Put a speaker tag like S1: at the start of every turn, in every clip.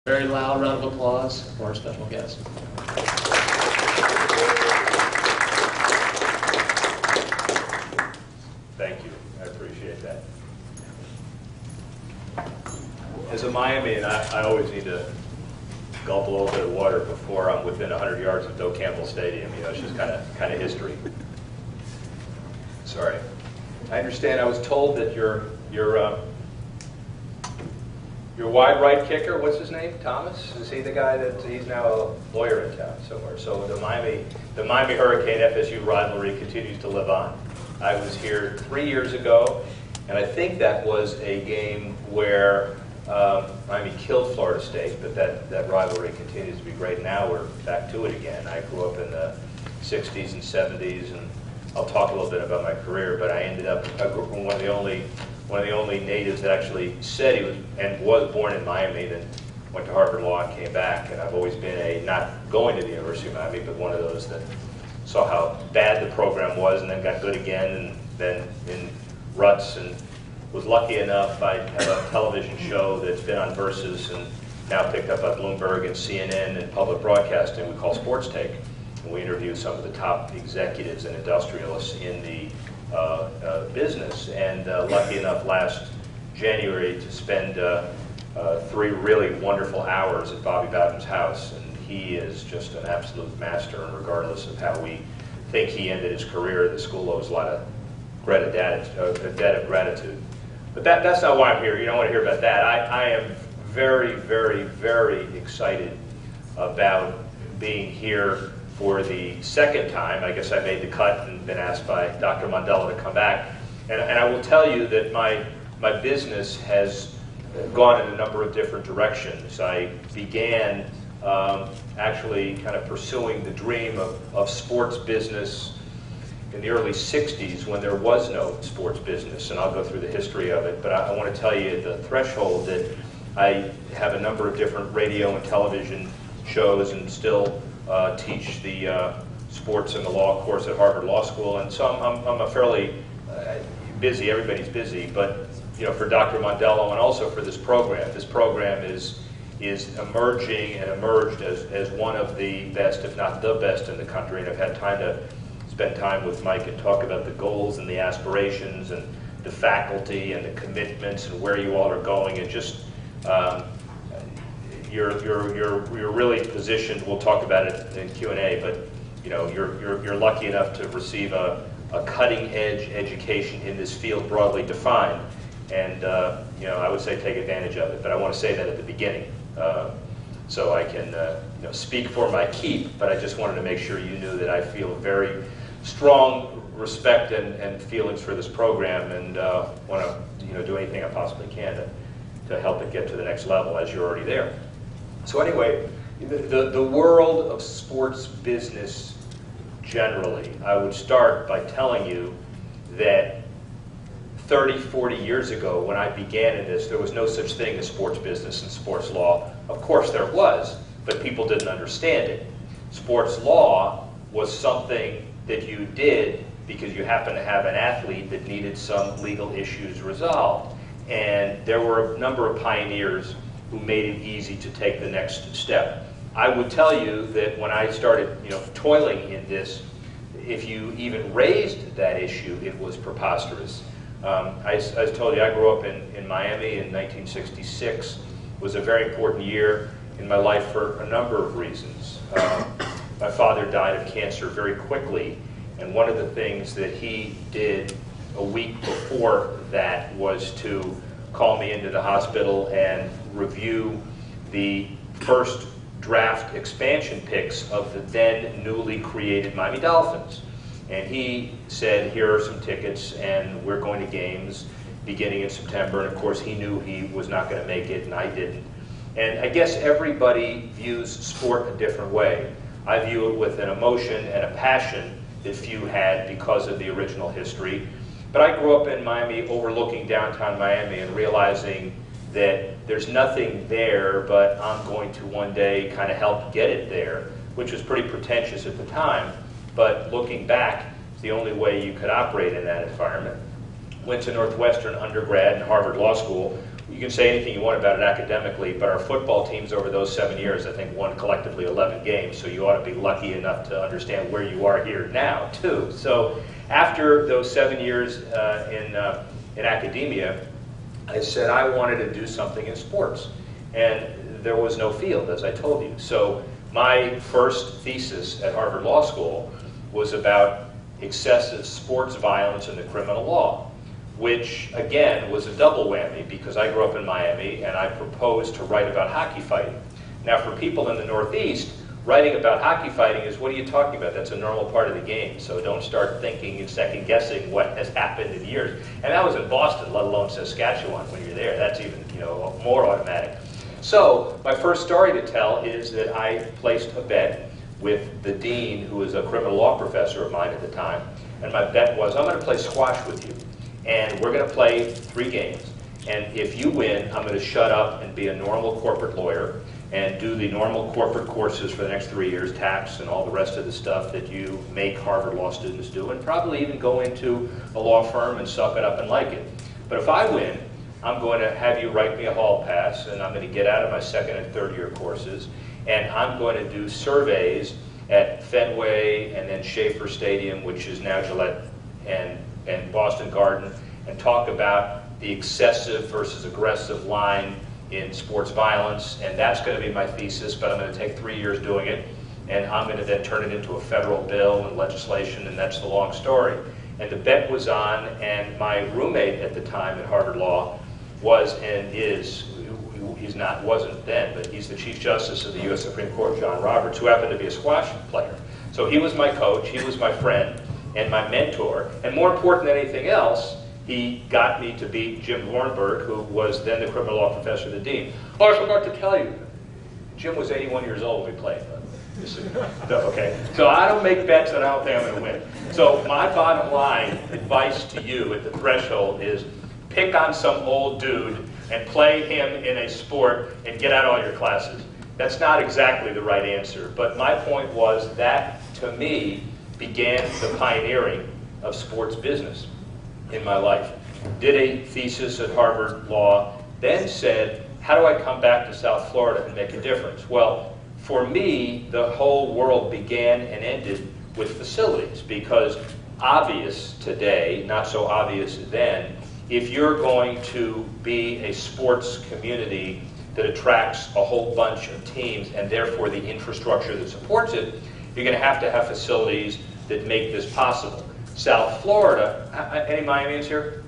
S1: Very loud round of applause for our special guest.
S2: Thank you. I appreciate that. As a Miamian, I always need to gulp a little bit of water before I'm within 100 yards of Doak Campbell Stadium. You know, it's just kind of history. Sorry. I understand. I was told that your wide right kicker, what's his name? Thomas? Is he the guy that he's now a lawyer in town somewhere? So the Miami Hurricane FSU rivalry continues to live on. I was here 3 years ago, and I think that was a game where Miami killed Florida State, but that rivalry continues to be great. Now we're back to it again. I grew up in the 60s and 70s, and I'll talk a little bit about my career, but I ended up one of the only natives that actually said he was born in Miami, then went to Harvard Law and came back. And I've always been not going to the University of Miami, but one of those that saw how bad the program was and then got good again, and then in ruts, and was lucky enough. I have a television show that's been on Versus and now picked up by Bloomberg and CNN and public broadcasting we call Sports Take. And we interview some of the top executives and industrialists in the business, and lucky enough last January to spend 3 really wonderful hours at Bobby Bowden's house, and he is just an absolute master, and regardless of how we think he ended his career, the school owes a lot of a debt of gratitude. But that's not why I'm here. You don't want to hear about that. I am very, very, very excited about being here for the second time. I guess I made the cut and been asked by Dr. Mandela to come back. And I will tell you that my business has gone in a number of different directions. I began actually kind of pursuing the dream of sports business in the early 60s when there was no sports business, and I'll go through the history of it, but I want to tell you the threshold that I have a number of different radio and television shows and still teach the sports and the law course at Harvard Law School, and so I'm a fairly busy, everybody's busy, but you know, for Dr. Mondello and also for this program is emerging and emerged as one of the best, if not the best in the country, and I've had time to spend time with Mike and talk about the goals and the aspirations and the faculty and the commitments and where you all are going, and just you're really positioned. We'll talk about it in Q&A, but you know, you're lucky enough to receive a cutting-edge education in this field, broadly defined, and you know, I would say take advantage of it. But I want to say that at the beginning, so I can you know, speak for my keep. But I just wanted to make sure you knew that I feel very strong respect and feelings for this program, and want to do anything I possibly can to help it get to the next level, as you're already there. So anyway, the world of sports business generally, I would start by telling you that 30, 40 years ago when I began in this, there was no such thing as sports business and sports law. Of course there was, but people didn't understand it. Sports law was something that you did because you happened to have an athlete that needed some legal issues resolved. And there were a number of pioneers who made it easy to take the next step. I would tell you that when I started toiling in this, if you even raised that issue, it was preposterous. I told you, I grew up in Miami in 1966. It was a very important year in my life for a number of reasons. My father died of cancer very quickly, and one of the things that he did a week before that was to call me into the hospital and review the first draft expansion picks of the then newly created Miami Dolphins. And he said, here are some tickets, and we're going to games beginning in September. And of course he knew he was not going to make it, and I didn't. And I guess everybody views sport a different way. I view it with an emotion and a passion that few had because of the original history. But I grew up in Miami overlooking downtown Miami and realizing that there's nothing there, but I'm going to one day kind of help get it there, which was pretty pretentious at the time. But looking back, it's the only way you could operate in that environment. Went to Northwestern undergrad and Harvard Law School, you can say anything you want about it academically, but our football teams over those 7 years, I think, won collectively 11 games, so you ought to be lucky enough to understand where you are here now, too. So after those 7 years in academia, I said I wanted to do something in sports, and there was no field, as I told you. So my first thesis at Harvard Law School was about excessive sports violence in the criminal law, which, again, was a double whammy because I grew up in Miami and I proposed to write about hockey fighting. Now, for people in the Northeast, writing about hockey fighting is, what are you talking about? That's a normal part of the game, so don't start thinking and second-guessing what has happened in years. And that was in Boston, let alone Saskatchewan when you're there. That's even, more automatic. So my first story to tell is that I placed a bet with the dean, who was a criminal law professor of mine at the time, and my bet was, I'm going to play squash with you. And we're going to play 3 games. And if you win, I'm going to shut up and be a normal corporate lawyer and do the normal corporate courses for the next 3 years, tax and all the rest of the stuff that you make Harvard Law students do, and probably even go into a law firm and suck it up and like it. But if I win, I'm going to have you write me a hall pass, and I'm going to get out of my 2nd and 3rd year courses, and I'm going to do surveys at Fenway and then Schaefer Stadium, which is now Gillette, and Boston Garden, and talk about the excessive versus aggressive line in sports violence, and that's going to be my thesis, but I'm going to take 3 years doing it, and I'm going to then turn it into a federal bill and legislation, and that's the long story. And the bet was on, and my roommate at the time at Harvard Law was and is, wasn't then, but he's the Chief Justice of the U.S. Supreme Court, John Roberts, who happened to be a squash player. So he was my coach, he was my friend, and my mentor, and more important than anything else, he got me to beat Jim Warnberg, who was then the criminal law professor, the dean. Oh, I forgot to tell you, Jim was 81 years old when we played. Okay, so I don't make bets and I don't think I'm going to win. So my bottom line advice to you at the threshold is pick on some old dude and play him in a sport and get out all your classes. That's not exactly the right answer, but my point was that, to me, began the pioneering of sports business in my life. Did a thesis at Harvard Law, then said, how do I come back to South Florida and make a difference? Well, for me, the whole world began and ended with facilities, because obvious today, not so obvious then, if you're going to be a sports community that attracts a whole bunch of teams and therefore the infrastructure that supports it, you're going to have facilities that make this possible. South Florida, any Miamians here?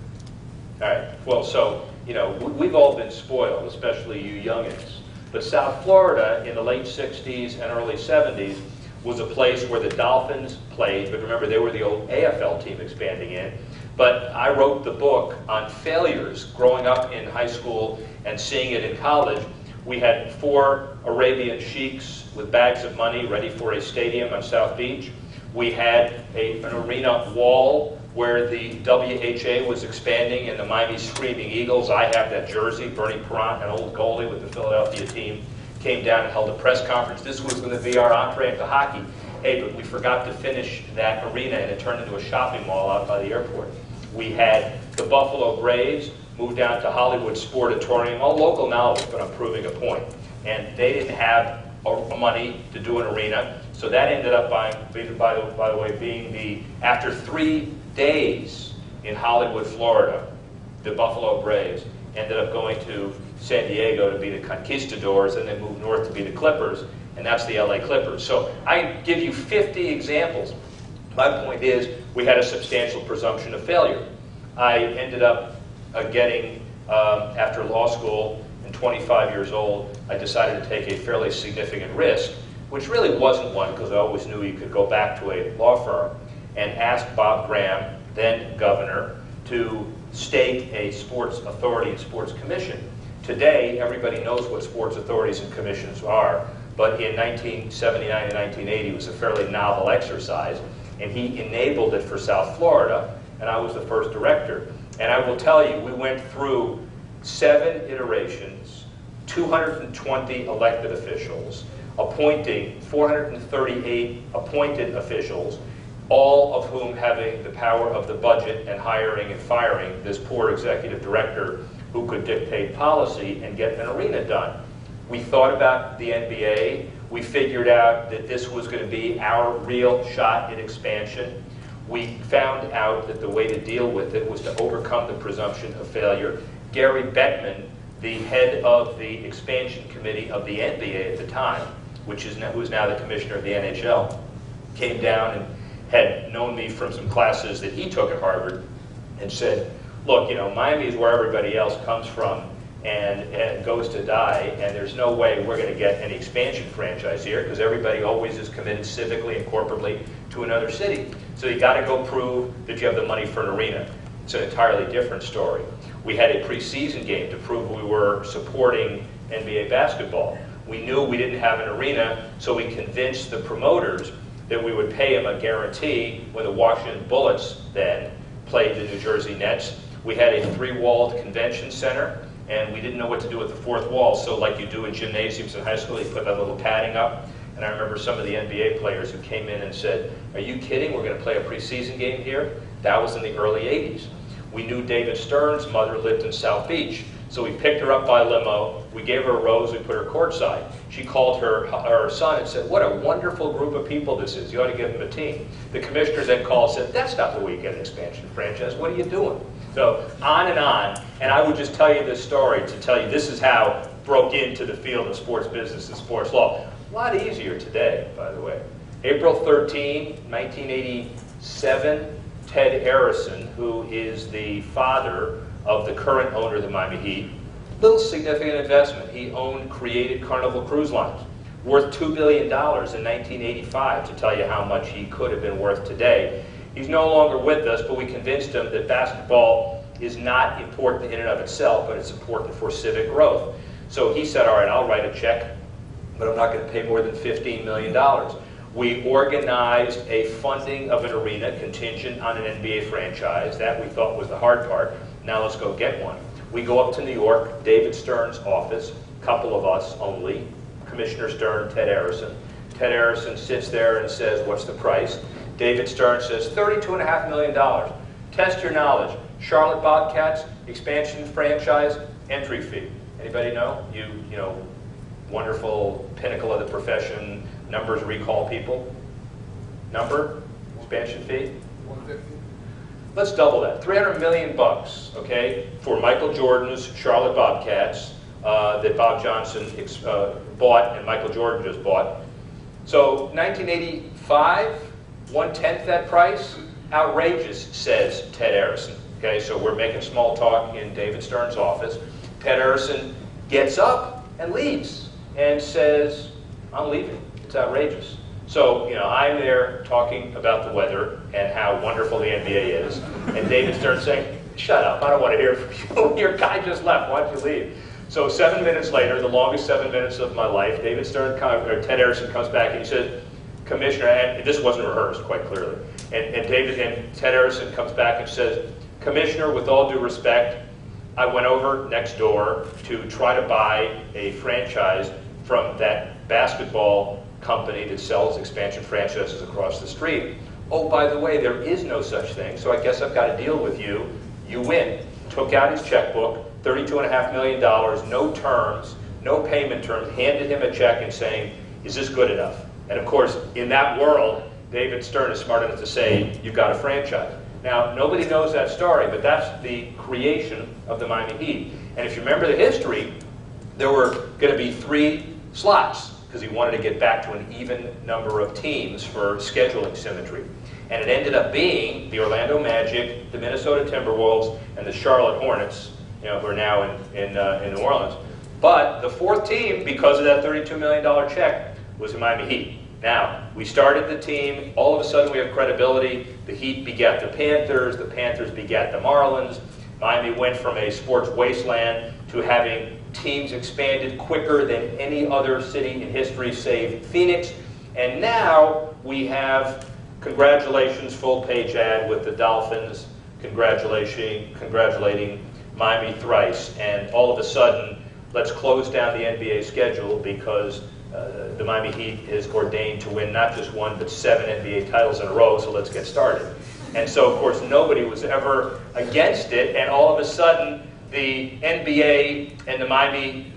S2: All right, well, so, we've all been spoiled, especially you youngins. But South Florida in the late 60s and early 70s was a place where the Dolphins played, but remember, they were the old AFL team expanding in. But I wrote the book on failures growing up in high school and seeing it in college. We had 4 Arabian sheiks with bags of money ready for a stadium on South Beach. We had an arena wall where the WHA was expanding and the Miami Screaming Eagles, I have that jersey, Bernie Perrant, an old goalie with the Philadelphia team, came down and held a press conference. This was going to be our entree into hockey. Hey, but we forgot to finish that arena and it turned into a shopping mall out by the airport. We had the Buffalo Braves moved down to Hollywood Sportatorium, all local knowledge, but I'm proving a point. And they didn't have money to do an arena, so that ended up by the way, being after 3 days in Hollywood, Florida, the Buffalo Braves ended up going to San Diego to be the Conquistadors, and then moved north to be the Clippers, and that's the LA Clippers. So I give you 50 examples. My point is, we had a substantial presumption of failure. I ended up getting, after law school, and 25 years old, I decided to take a fairly significant risk, which really wasn't one, because I always knew you could go back to a law firm, and asked Bob Graham, then governor, to stake a sports authority and sports commission. Today, everybody knows what sports authorities and commissions are, but in 1979 and 1980, it was a fairly novel exercise, and he enabled it for South Florida, and I was the first director. And I will tell you, we went through 7 iterations, 220 elected officials, appointing 438 appointed officials, all of whom having the power of the budget and hiring and firing this poor executive director who could dictate policy and get an arena done. We thought about the NBA. We figured out that this was going to be our real shot at expansion. We found out that the way to deal with it was to overcome the presumption of failure. Gary Bettman, the head of the expansion committee of the NBA at the time, who is now the commissioner of the NHL, came down and had known me from some classes that he took at Harvard and said, look, Miami is where everybody else comes from and goes to die, and there's no way we're going to get any expansion franchise here because everybody always is committed civically and corporately to another city. So you got to go prove that you have the money for an arena. It's an entirely different story. We had a preseason game to prove we were supporting NBA basketball. We knew we didn't have an arena, so we convinced the promoters that we would pay them a guarantee when the Washington Bullets then played the New Jersey Nets. We had a three-walled convention center, and we didn't know what to do with the fourth wall. So like you do in gymnasiums in high school, you put that little padding up. And I remember some of the NBA players who came in and said, are you kidding? We're going to play a preseason game here? That was in the early 80s. We knew David Stern's mother lived in South Beach. So we picked her up by limo. We gave her a rose. We put her courtside. She called her son and said, what a wonderful group of people this is. You ought to give them a team. The commissioners then called and said, that's not the way you get an expansion franchise. What are you doing? So on. And I would just tell you this story to tell you this is how it broke into the field of sports business and sports law. A lot easier today, by the way. April 13, 1987, Ted Arison, who is the father of the current owner of the Miami Heat, little significant investment. He created Carnival Cruise Lines, worth $2 billion in 1985, to tell you how much he could have been worth today. He's no longer with us, but we convinced him that basketball is not important in and of itself, but it's important for civic growth. So he said, all right, I'll write a check, but I'm not going to pay more than $15 million. We organized a funding of an arena contingent on an NBA franchise. That we thought was the hard part. Now let's go get one. We go up to New York, David Stern's office, a couple of us only, Commissioner Stern, Ted Arison. Ted Arison sits there and says, what's the price? David Stern says, $32.5 million. Test your knowledge. Charlotte Bobcats, expansion franchise, entry fee. Anybody know? You know, wonderful pinnacle of the profession, numbers recall people. Number, expansion fee?
S3: 150.
S2: Let's double that. $300 million bucks, okay, for Michael Jordan's Charlotte Bobcats that Bob Johnson bought and Michael Jordan just bought. So 1985, 1/10 that price? Outrageous, says Ted Arison. Okay, so we're making small talk in David Stern's office. Ted Arison gets up and leaves and says, I'm leaving. It's outrageous. So, I'm there talking about the weather and how wonderful the NBA is. And David Stern saying, shut up, I don't want to hear from you. Your guy just left, why don't you leave? So 7 minutes later, the longest 7 minutes of my life, Ted Arison comes back and he says, Commissioner, and this wasn't rehearsed quite clearly. And Ted Arison comes back and says, Commissioner, with all due respect, I went over next door to try to buy a franchise from that basketball company that sells expansion franchises across the street. Oh, by the way, there is no such thing, so I guess I've got to deal with you. You win. Took out his checkbook, $32.5 million, no terms, no payment terms, handed him a check and saying, is this good enough? And of course, in that world, David Stern is smart enough to say, you've got a franchise. Now, nobody knows that story, but that's the creation of the Miami Heat. And if you remember the history, there were going to be 3 slots, because he wanted to get back to an even number of teams for scheduling symmetry. And it ended up being the Orlando Magic, the Minnesota Timberwolves, and the Charlotte Hornets, who are now in New Orleans. But the 4th team, because of that $32 million check, was the Miami Heat. Now, we started the team, all of a sudden we have credibility. The Heat begat the Panthers begat the Marlins. Miami went from a sports wasteland to having teams expanded quicker than any other city in history save Phoenix. And now we have, congratulations, full-page ad with the Dolphins congratulating Miami thrice. And all of a sudden, let's close down the NBA schedule because the Miami Heat is ordained to win not just 1, but 7 NBA titles in a row, so let's get started. And so, of course, nobody was ever against it, and all of a sudden, the NBA and the Miami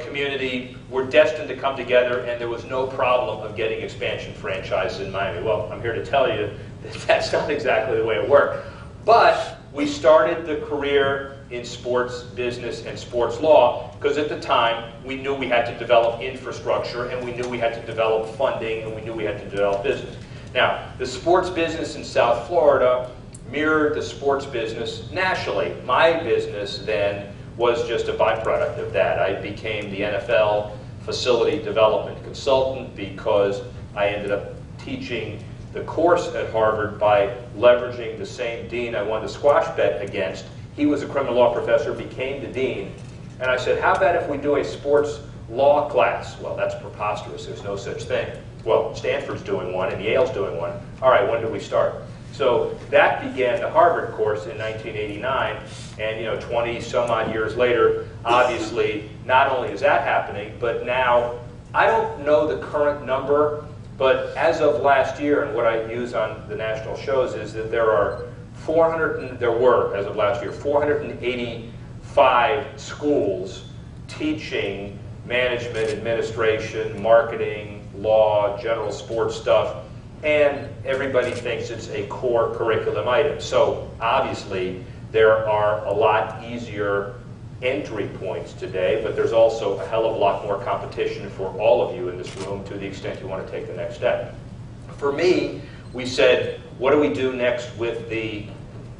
S2: community were destined to come together, and there was no problem of getting expansion franchises in Miami. Well, I'm here to tell you that that's not exactly the way it worked. But we started the career in sports business and sports law because at the time we knew we had to develop infrastructure, and we knew we had to develop funding, and we knew we had to develop business. Now, the sports business in South Florida mirrored the sports business nationally. My business then was just a byproduct of that. I became the NFL facility development consultant because I ended up teaching the course at Harvard by leveraging the same dean I won the squash bet against. He was a criminal law professor, became the dean, and I said, how about if we do a sports law class? Well, that's preposterous. There's no such thing. Well, Stanford's doing one and Yale's doing one. All right, when do we start? So that began the Harvard course in 1989, and 20 some odd years later, obviously, not only is that happening, but now, I don't know the current number, but as of last year, and what I use on the national shows is that there were, as of last year, 485 schools teaching management, administration, marketing, law, general sports stuff, and everybody thinks it's a core curriculum item. So obviously there are a lot easier entry points today, but there's also a hell of a lot more competition for all of you in this room to the extent you want to take the next step. For me, we said, what do we do next with the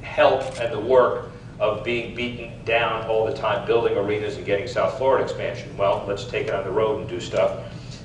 S2: help and the work of being beaten down all the time, building arenas and getting South Florida expansion? Well, let's take it on the road and do stuff.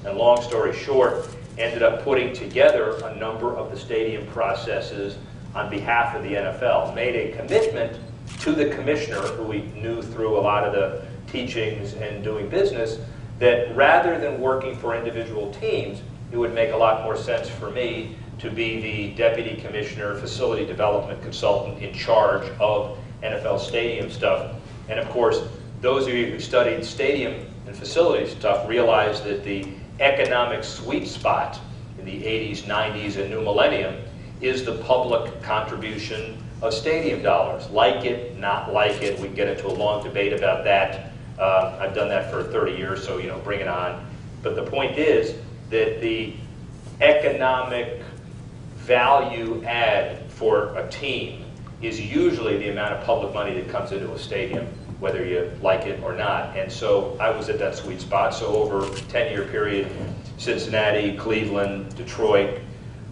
S2: And long story short, ended up putting together a number of the stadium processes on behalf of the NFL, made a commitment to the commissioner, who we knew through a lot of the teachings and doing business, that rather than working for individual teams, it would make a lot more sense for me to be the deputy commissioner, facility development consultant in charge of NFL stadium stuff. And of course, those of you who studied stadium and facility stuff realize that the economic sweet spot in the 80s, 90s, and new millennium is the public contribution of stadium dollars. Like it, not like it, we can get into a long debate about that. I've done that for 30 years, so bring it on. But the point is that the economic value add for a team is usually the amount of public money that comes into a stadium, whether you like it or not. And so I was at that sweet spot. So over a 10-year period, Cincinnati, Cleveland, Detroit,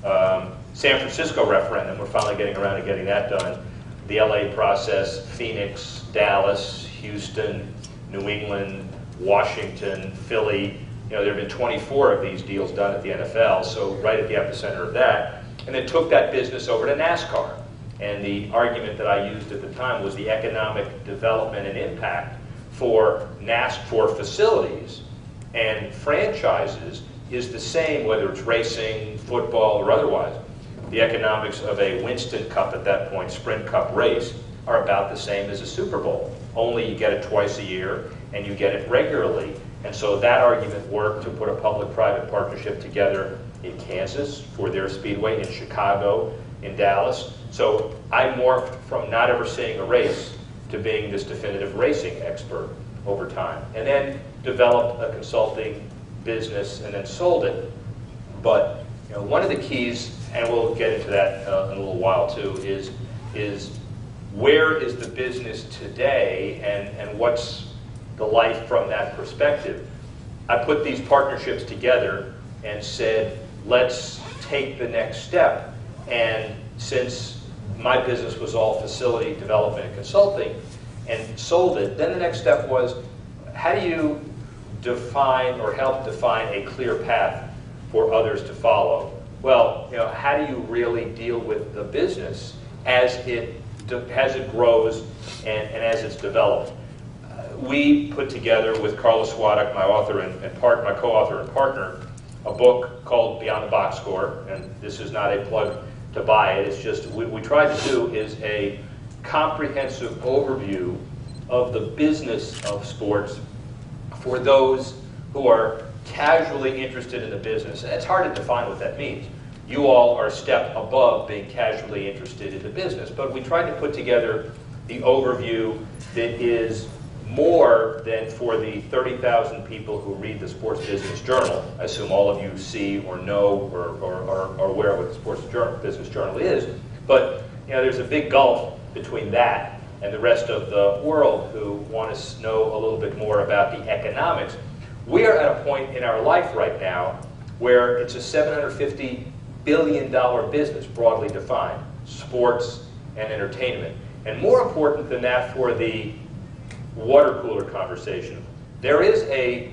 S2: San Francisco referendum, we're finally getting around to getting that done. The LA process, Phoenix, Dallas, Houston, New England, Washington, Philly. There have been 24 of these deals done at the NFL, so right at the epicenter of that. And then took that business over to NASCAR. And the argument that I used at the time was the economic development and impact for facilities and franchises is the same whether it's racing, football, or otherwise. The economics of a Winston Cup at that point, Sprint Cup race, are about the same as a Super Bowl. Only you get it twice a year and you get it regularly. And so that argument worked to put a public-private partnership together in Kansas for their speedway, in Chicago, in Dallas. So I morphed from not ever seeing a race to being this definitive racing expert over time. And then developed a consulting business and then sold it. But one of the keys, and we'll get into that in a little while too, is where is the business today and what's the life from that perspective? I put these partnerships together and said, let's take the next step. And since my business was all facility development and consulting and sold it, then the next step was, how do you define or help define a clear path for others to follow? Well, how do you really deal with the business as it grows and as it's developed? We put together with Carlos Swadek, my author and my co-author and partner, a book called Beyond the Box Score, and this is not a plug to buy it. It's just what we tried to do is a comprehensive overview of the business of sports for those who are casually interested in the business. And it's hard to define what that means. You all are a step above being casually interested in the business, but we tried to put together the overview that is more than for the 30,000 people who read the Sports Business Journal. I assume all of you see or know or are aware of what the Sports Business Journal is. But there's a big gulf between that and the rest of the world who want to know a little bit more about the economics. We are at a point in our life right now where it's a $750 billion business, broadly defined, sports and entertainment. And more important than that for the water cooler conversation, there is a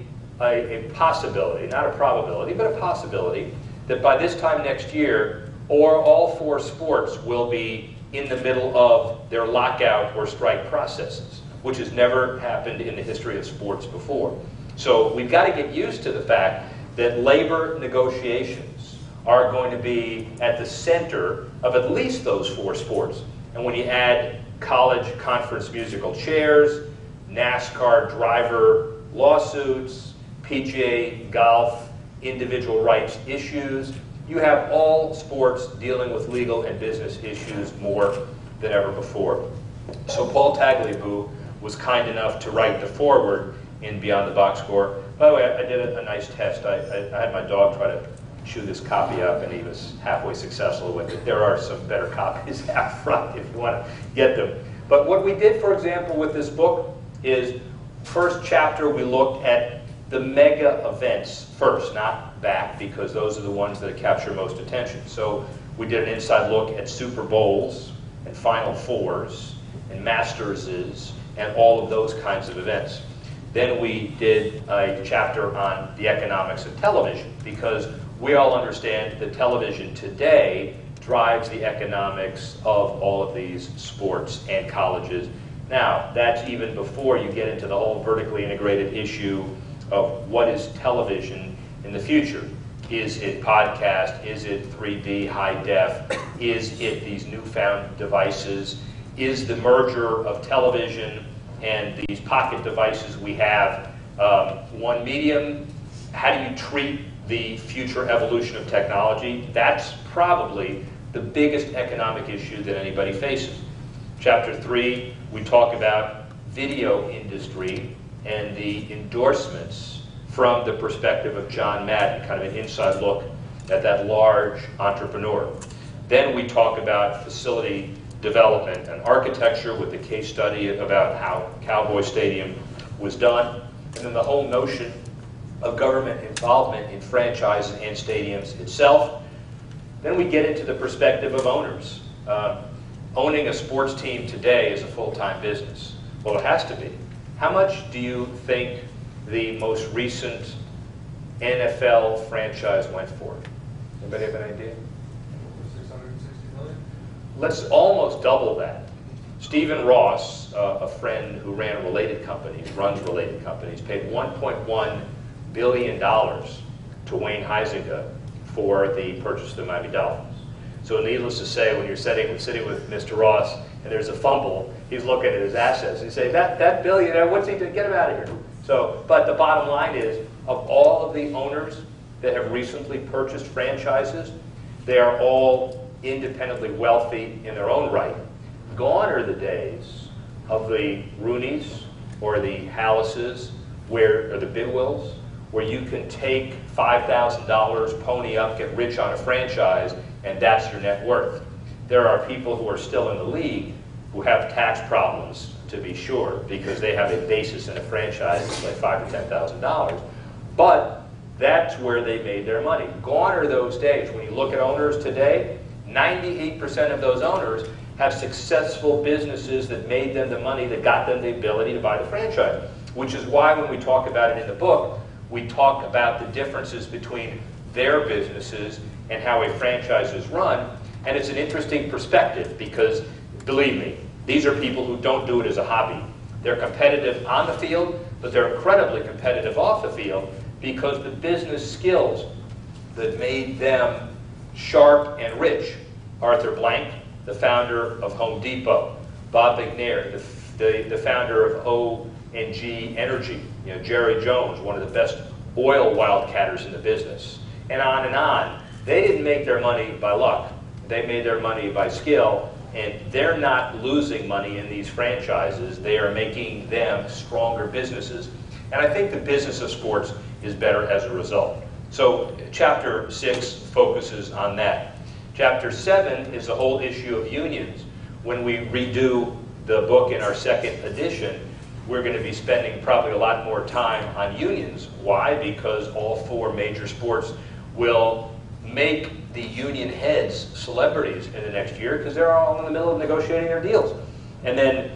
S2: possibility, not a probability, but a possibility, that by this time next year, all four sports will be in the middle of their lockout or strike processes, which has never happened in the history of sports before. So we've got to get used to the fact that labor negotiations are going to be at the center of at least those four sports. And when you add college conference musical chairs, NASCAR driver lawsuits, PGA golf individual rights issues, you have all sports dealing with legal and business issues more than ever before. So Paul Tagliabue was kind enough to write the foreword in Beyond the Box Score. By the way, I did a nice test. I had my dog try to chew this copy up, and he was halfway successful with it. There are some better copies out front if you want to get them. But what we did, for example, with this book is, first chapter we looked at the mega events first, not back, because those are the ones that capture most attention. So we did an inside look at Super Bowls and Final Fours and Masterses and all of those kinds of events. Then we did a chapter on the economics of television, because we all understand that television today drives the economics of all of these sports and colleges. Now, that's even before you get into the whole vertically integrated issue of what is television in the future. Is it podcast? Is it 3D high def? Is it these newfound devices? Is the merger of television and these pocket devices we have one medium? How do you treat the future evolution of technology? That's probably the biggest economic issue that anybody faces. Chapter 3, we talk about video industry and the endorsements from the perspective of John Madden, kind of an inside look at that large entrepreneur. Then we talk about facility development and architecture with the case study about how Cowboy Stadium was done, and then the whole notion of government involvement in franchises and stadiums itself. Then we get into the perspective of owners. Owning a sports team today is a full-time business. Well, it has to be. How much do you think the most recent NFL franchise went for? Anybody have an idea?
S3: 660 million?
S2: Let's almost double that. Stephen Ross, a friend who runs related companies, paid $1.1 billion to Wayne Huizenga for the purchase of the Miami Dolphins. So needless to say, when you're sitting with Mr. Ross and there's a fumble, he's looking at his assets. He's saying, that billionaire, what's he doing? Get him out of here. So, but the bottom line is, of all of the owners that have recently purchased franchises, they are all independently wealthy in their own right. Gone are the days of the Rooneys or the Hallises, or the Bidwills, where you can take $5,000, pony up, get rich on a franchise, and that's your net worth. There are people who are still in the league who have tax problems, to be sure, because they have a basis in a franchise that's like $5,000 or $10,000. But that's where they made their money. Gone are those days. When you look at owners today, 98% of those owners have successful businesses that made them the money that got them the ability to buy the franchise. Which is why when we talk about it in the book, we talk about the differences between their businesses and how a franchise is run. And it's an interesting perspective because, believe me, these are people who don't do it as a hobby. They're competitive on the field, but they're incredibly competitive off the field because the business skills that made them sharp and rich. Arthur Blank, the founder of Home Depot. Bob McNair, the founder of O&G Energy. Jerry Jones, one of the best oil wildcatters in the business. And on and on. They didn't make their money by luck. They made their money by skill And they're not losing money in these franchises. They are making them stronger businesses. And I think the business of sports is better as a result. So Chapter 6 focuses on that. Chapter 7 is the whole issue of unions. When we redo the book in our second edition, we're going to be spending probably a lot more time on unions. Why? Because all 4 major sports will make the union heads celebrities in the next year because they're all in the middle of negotiating their deals. And then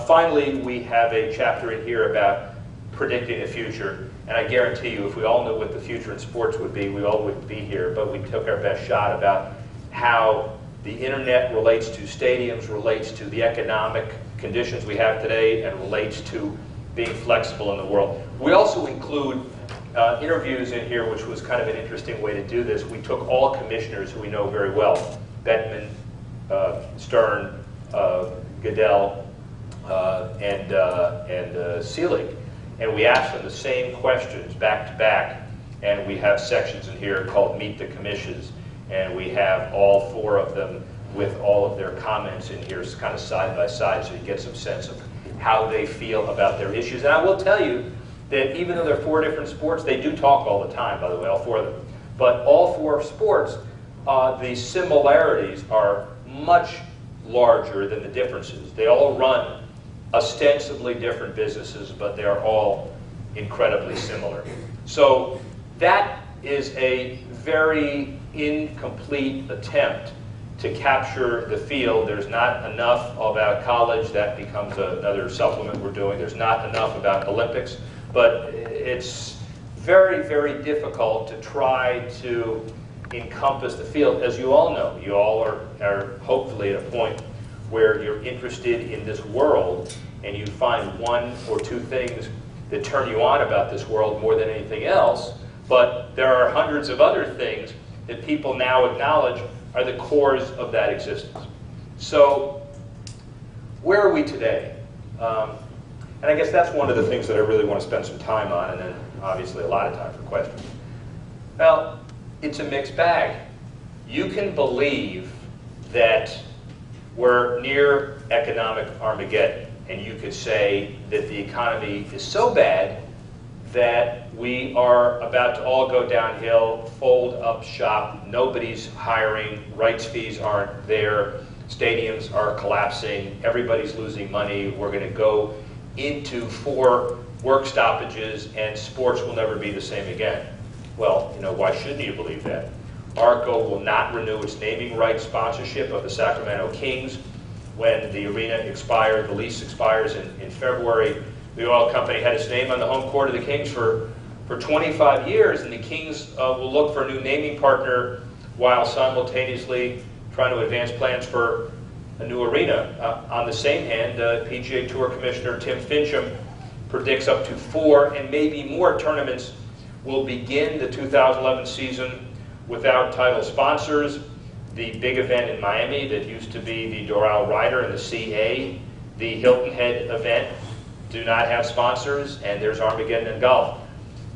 S2: finally, we have a chapter in here about predicting the future. And I guarantee you, if we all knew what the future in sports would be, we all wouldn't be here. But we took our best shot about how the internet relates to stadiums, relates to the economic conditions we have today, and relates to being flexible in the world. We also include interviews in here, which was kind of an interesting way to do this. We took all commissioners who we know very well, Bettman, Stern, Goodell, and Selig, and we asked them the same questions back to back, and we have sections in here called Meet the Commissions, and we have all 4 of them with all of their comments in here kind of side by side, so you get some sense of how they feel about their issues. And I will tell you that even though they're 4 different sports, they do talk all the time, by the way, all 4 of them. But all 4 sports, the similarities are much larger than the differences. They all run ostensibly different businesses, but they are all incredibly similar. So that is a very incomplete attempt to capture the field. There's not enough about college. That becomes another supplement we're doing. There's not enough about Olympics. But it's very, very difficult to try to encompass the field. As you all know, you all are hopefully at a point where you're interested in this world and you find 1 or 2 things that turn you on about this world more than anything else. But there are hundreds of other things that people now acknowledge are the cores of that existence. So where are we today? And I guess that's one of the things that I really want to spend some time on, and then obviously a lot of time for questions. Well, it's a mixed bag. You can believe that we're near economic Armageddon, and you could say that the economy is so bad that we are about to all go downhill, fold up shop, nobody's hiring, rights fees aren't there, stadiums are collapsing, everybody's losing money, we're going to go into 4 work stoppages, and sports will never be the same again. Well, why shouldn't you believe that? ARCO will not renew its naming rights sponsorship of the Sacramento Kings when the arena expired. The lease expires in February. The oil company had its name on the home court of the Kings for 25 years, and the Kings will look for a new naming partner while simultaneously trying to advance plans for a new arena. On the same hand, PGA Tour Commissioner Tim Fincham predicts up to 4 and maybe more tournaments will begin the 2011 season without title sponsors. The big event in Miami that used to be the Doral Ryder and the CA, the Hilton Head event, do not have sponsors, and there's Armageddon in golf.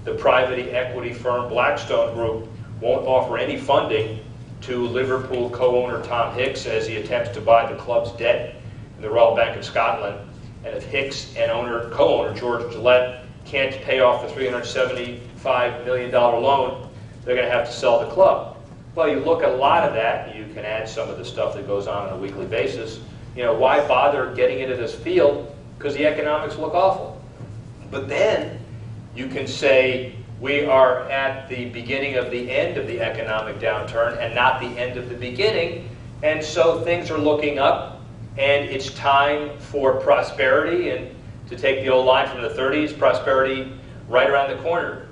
S2: The private equity firm Blackstone Group won't offer any funding to Liverpool co-owner Tom Hicks as he attempts to buy the club's debt in the Royal Bank of Scotland. And if Hicks and co-owner George Gillette can't pay off the $375 million loan, they're going to have to sell the club. Well, you look at a lot of that, you can add some of the stuff that goes on a weekly basis. Why bother getting into this field? Because the economics look awful. But then you can say we are at the beginning of the end of the economic downturn and not the end of the beginning, and so things are looking up, and it's time for prosperity. And to take the old line from the 30s, prosperity right around the corner.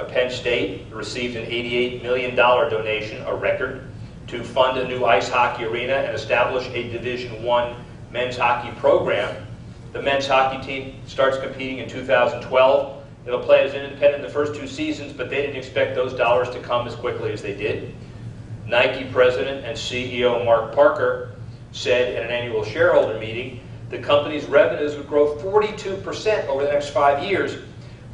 S2: Penn State received an $88 million donation, a record, to fund a new ice hockey arena and establish a Division I men's hockey program. The men's hockey team starts competing in 2012. It'll play as independent in the first 2 seasons, but they didn't expect those dollars to come as quickly as they did. Nike president and CEO Mark Parker said at an annual shareholder meeting the company's revenues would grow 42% over the next 5 years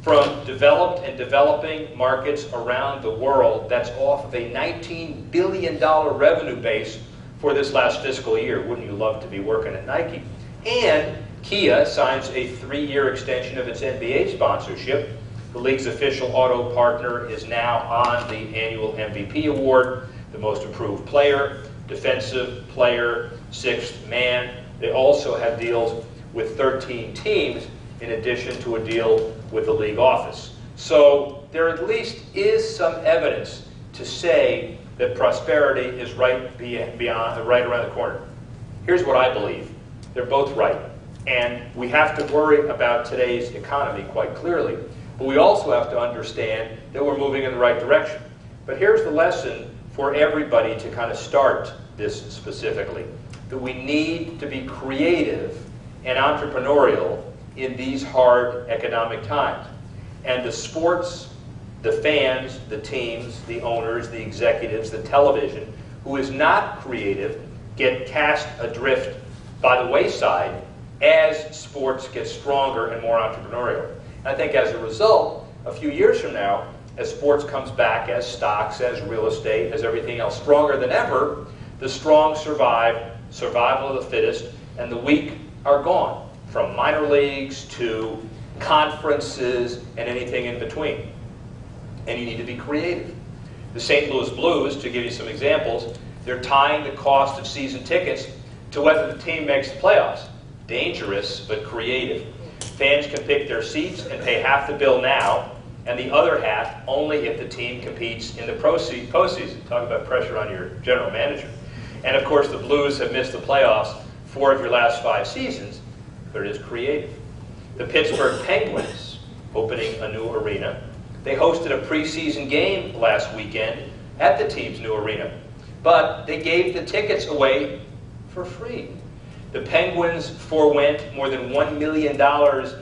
S2: from developed and developing markets around the world. That's off of a $19 billion revenue base for this last fiscal year. Wouldn't you love to be working at Nike? And Kia signs a 3-year extension of its NBA sponsorship. The league's official auto partner is now on the annual MVP award, the most improved player, defensive player, sixth man. They also have deals with 13 teams in addition to a deal with the league office. So there at least is some evidence to say that prosperity is right around the corner. Here's what I believe. They're both right. And we have to worry about today's economy quite clearly. But we also have to understand that we're moving in the right direction. But here's the lesson for everybody to kind of start this specifically. That we need to be creative and entrepreneurial in these hard economic times. And the sports, the fans, the teams, the owners, the executives, the television, who is not creative, get cast adrift by the wayside as sports get stronger and more entrepreneurial. And I think as a result, a few years from now, as sports comes back, as stocks, as real estate, as everything else stronger than ever, the strong survive, survival of the fittest, and the weak are gone, from minor leagues to conferences and anything in between. And you need to be creative. The St. Louis Blues, to give you some examples, they're tying the cost of season tickets to whether the team makes the playoffs. Dangerous, but creative. Fans can pick their seats and pay half the bill now, and the other half only if the team competes in the postseason. Talk about pressure on your general manager. And of course, the Blues have missed the playoffs 4 of your last 5 seasons, but it is creative. The Pittsburgh Penguins, opening a new arena. They hosted a preseason game last weekend at the team's new arena, but they gave the tickets away for free. The Penguins forewent more than $1 million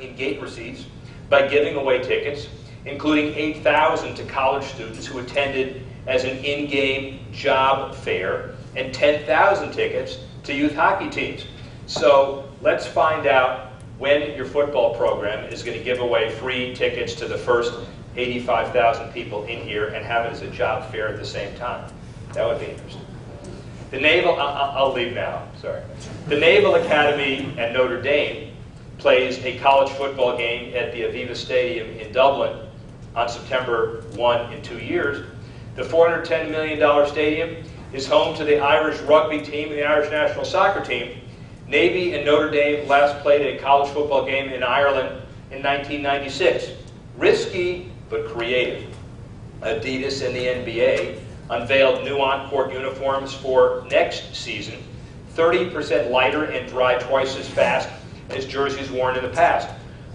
S2: in gate receipts by giving away tickets, including 8,000 to college students who attended as an in-game job fair, and 10,000 tickets to youth hockey teams. So let's find out when your football program is going to give away free tickets to the first 85,000 people in here and have it as a job fair at the same time. That would be interesting. The Naval, I'll leave now, sorry. The Naval Academy at Notre Dame plays a college football game at the Aviva Stadium in Dublin on September 1 in 2 years. The $410 million stadium is home to the Irish rugby team and the Irish national soccer team. Navy and Notre Dame last played a college football game in Ireland in 1996. Risky, but creative. Adidas and the NBA unveiled new on-court uniforms for next season, 30% lighter and dry twice as fast as jerseys worn in the past.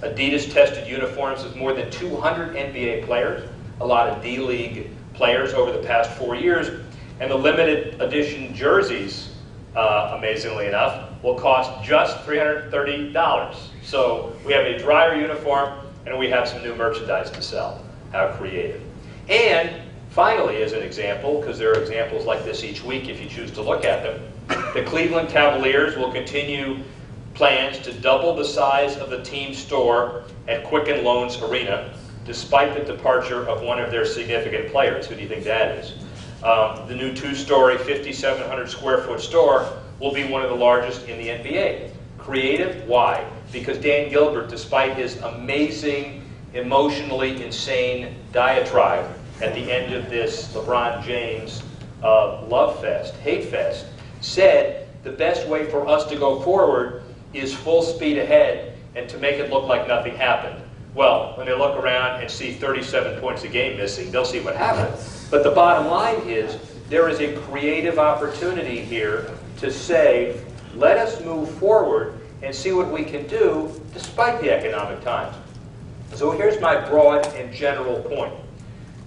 S2: Adidas tested uniforms with more than 200 NBA players, a lot of D-League players over the past 4 years, and the limited edition jerseys, amazingly enough, will cost just $330. So we have a drier uniform and we have some new merchandise to sell. How creative. And finally, as an example, because there are examples like this each week if you choose to look at them, the Cleveland Cavaliers will continue plans to double the size of the team store at Quicken Loans Arena, despite the departure of one of their significant players. Who do you think that is? The new 2-story, 5,700 square foot store will be one of the largest in the NBA. Creative? Why? Because Dan Gilbert, despite his amazing, emotionally insane diatribe at the end of this LeBron James love fest, hate fest, said the best way for us to go forward is full speed ahead and to make it look like nothing happened. Well, when they look around and see 37 points a game missing, they'll see what happened. But the bottom line is there is a creative opportunity here to say, let us move forward and see what we can do despite the economic times. So here's my broad and general point.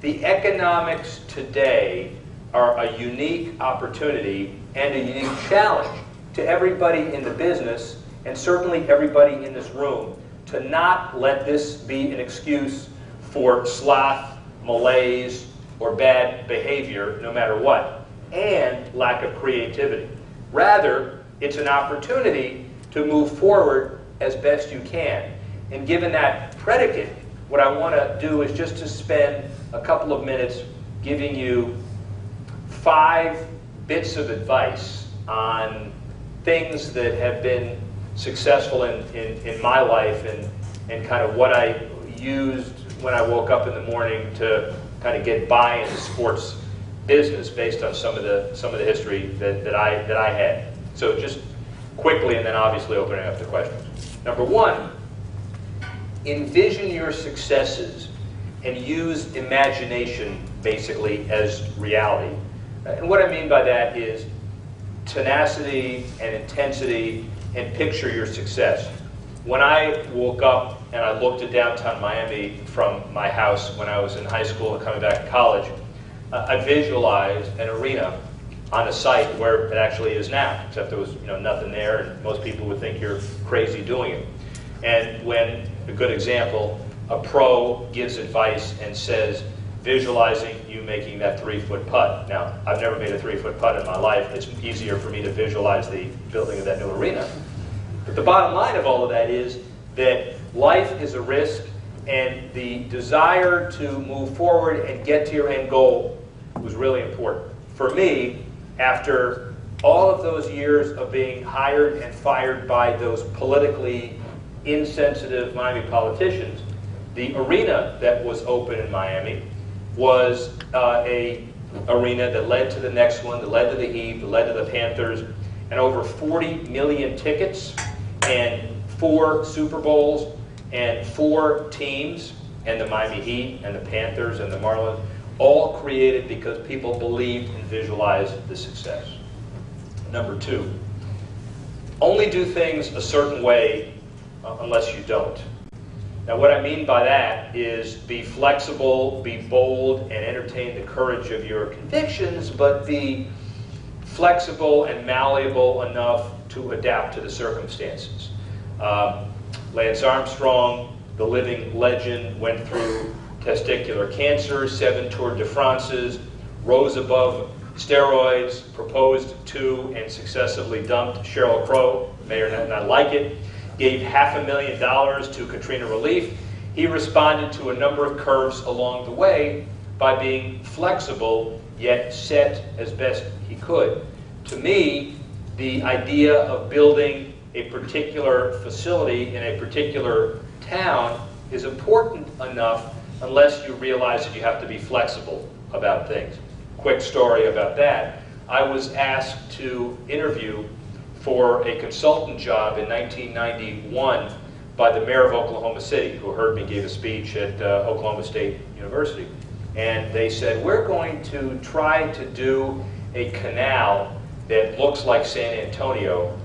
S2: The economics today are a unique opportunity and a unique challenge to everybody in the business and certainly everybody in this room to not let this be an excuse for sloth, malaise, or bad behavior, no matter what, and lack of creativity. Rather, it's an opportunity to move forward as best you can. And given that predicate, what I want to do is just to spend a couple of minutes giving you 5 bits of advice on things that have been successful in my life and kind of what I used when I woke up in the morning to kind of get by in the sports business based on some of the history that I had. So just quickly, and then obviously opening up to questions. Number one, envision your successes and use imagination basically as reality. And what I mean by that is tenacity and intensity, and picture your success. When I woke up and I looked at downtown Miami from my house when I was in high school and coming back to college, I visualized an arena on a site where it actually is now, except there was nothing there, and most people would think you're crazy doing it. And when, a good example, a pro gives advice and says, visualizing you making that 3-foot putt. Now, I've never made a 3-foot putt in my life. It's easier for me to visualize the building of that new arena. But the bottom line of all of that is that life is a risk, and the desire to move forward and get to your end goal was really important. For me, after all of those years of being hired and fired by those politically insensitive Miami politicians, the arena that was open in Miami was a arena that led to the next one, that led to the Heat, that led to the Panthers, and over 40 million tickets, and 4 Super Bowls, and 4 teams, and the Miami Heat, and the Panthers, and the Marlins, all created because people believed and visualized the success. Number 2, only do things a certain way unless you don't. Now, what I mean by that is be flexible, be bold, and entertain the courage of your convictions, but be flexible and malleable enough to adapt to the circumstances. Lance Armstrong, the living legend, went through testicular cancer, 7 Tour de France's, rose above steroids, proposed to and successively dumped Sheryl Crow, may or not like it, gave $500,000 to Katrina relief. He responded to a number of curves along the way by being flexible, yet set as best he could. To me, the idea of building a particular facility in a particular town is important enough unless you realize that you have to be flexible about things. Quick story about that. I was asked to interview for a consultant job in 1991 by the mayor of Oklahoma City, who heard me give a speech at Oklahoma State University. And they said, we're going to try to do a canal that looks like San Antonio,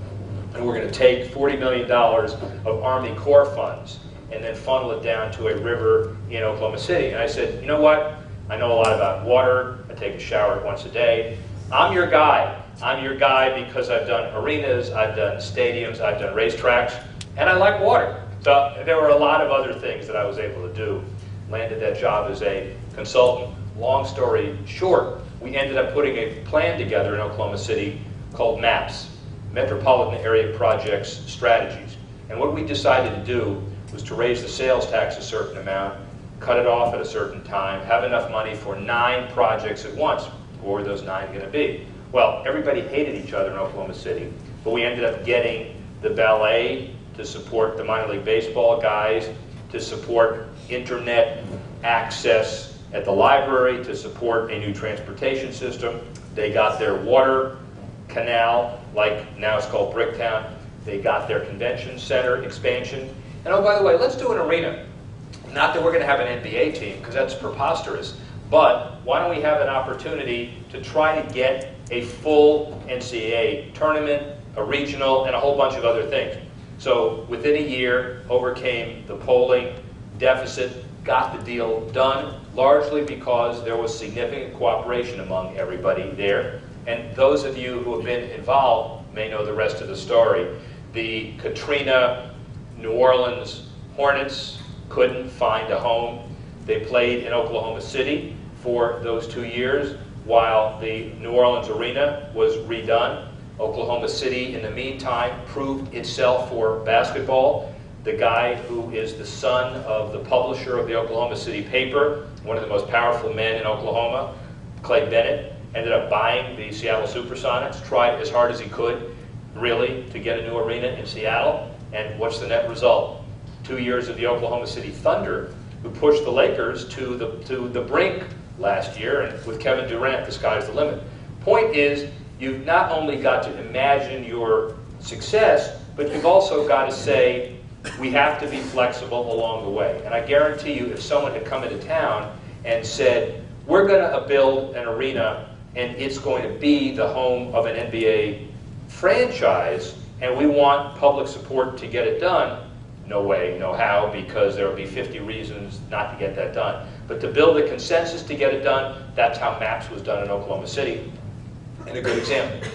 S2: and we're going to take $40 million of Army Corps funds and then funnel it down to a river in Oklahoma City. And I said, you know what? I know a lot about water. I take a shower once a day. I'm your guy. I'm your guy because I've done arenas, I've done stadiums, I've done racetracks, and I like water. So there were a lot of other things that I was able to do. Landed that job as a consultant. Long story short, we ended up putting a plan together in Oklahoma City called MAPS, Metropolitan Area Projects Strategies. And what we decided to do was to raise the sales tax a certain amount, cut it off at a certain time, have enough money for 9 projects at once. What were those 9 going to be? Well, everybody hated each other in Oklahoma City, but we ended up getting the ballet to support the minor league baseball guys, to support internet access at the library, to support a new transportation system. They got their water canal, like now it's called Bricktown. They got their convention center expansion. And oh, by the way, let's do an arena. Not that we're going to have an NBA team, because that's preposterous, but why don't we have an opportunity to try to get a full NCAA tournament, a regional, and a whole bunch of other things. So within a year, overcame the polling deficit, got the deal done, largely because there was significant cooperation among everybody there. And those of you who have been involved may know the rest of the story. The Katrina New Orleans Hornets couldn't find a home. They played in Oklahoma City for those 2 years while the New Orleans arena was redone. Oklahoma City, in the meantime, proved itself for basketball. The guy who is the son of the publisher of the Oklahoma City paper, one of the most powerful men in Oklahoma, Clay Bennett, ended up buying the Seattle Supersonics, tried as hard as he could, really, to get a new arena in Seattle. And what's the net result? 2 years of the Oklahoma City Thunder, who pushed the Lakers to the brink last year, and with Kevin Durant, the sky's the limit. Point is, you've not only got to imagine your success, but you've also got to say, we have to be flexible along the way. And I guarantee you, if someone had come into town and said, we're going to build an arena and it's going to be the home of an NBA franchise, and we want public support to get it done, no way, no how, because there will be 50 reasons not to get that done. But to build a consensus to get it done, that's how MAPS was done in Oklahoma City. And a good example.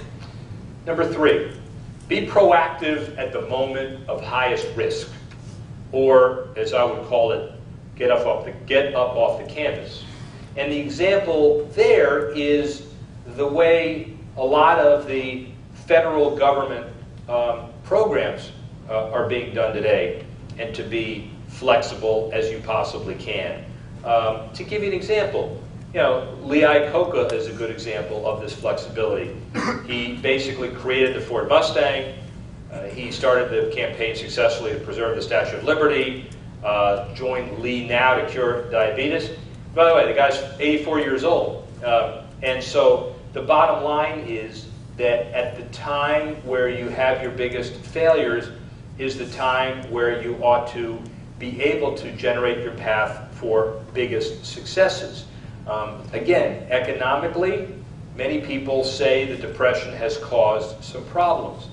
S2: Number 3, be proactive at the moment of highest risk, or as I would call it, get up off the canvas. And the example there is the way a lot of the federal government programs are being done today, and to be flexible as you possibly can. To give you an example, Lee Iacocca is a good example of this flexibility. He basically created the Ford Mustang. He started the campaign successfully to preserve the Statue of Liberty, joined Lee Now to cure diabetes. By the way, the guy's 84 years old. And so the bottom line is that at the time where you have your biggest failures is the time where you ought to be able to generate your path for biggest successes. Again, economically, many people say the Depression has caused some problems.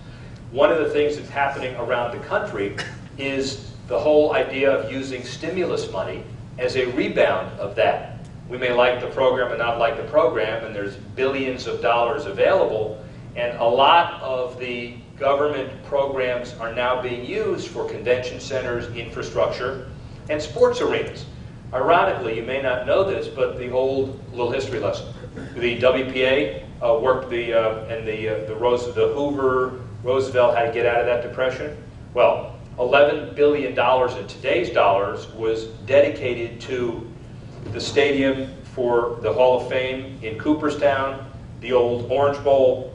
S2: One of the things that's happening around the country is the whole idea of using stimulus money as a rebound of that. We may like the program and not like the program, and there's billions of dollars available, and a lot of the government programs are now being used for convention centers, infrastructure, and sports arenas. Ironically, you may not know this, but the old little history lesson. The WPA worked the Hoover, Roosevelt had to get out of that depression. Well, $11 billion in today's dollars was dedicated to the stadium for the Hall of Fame in Cooperstown, the old Orange Bowl,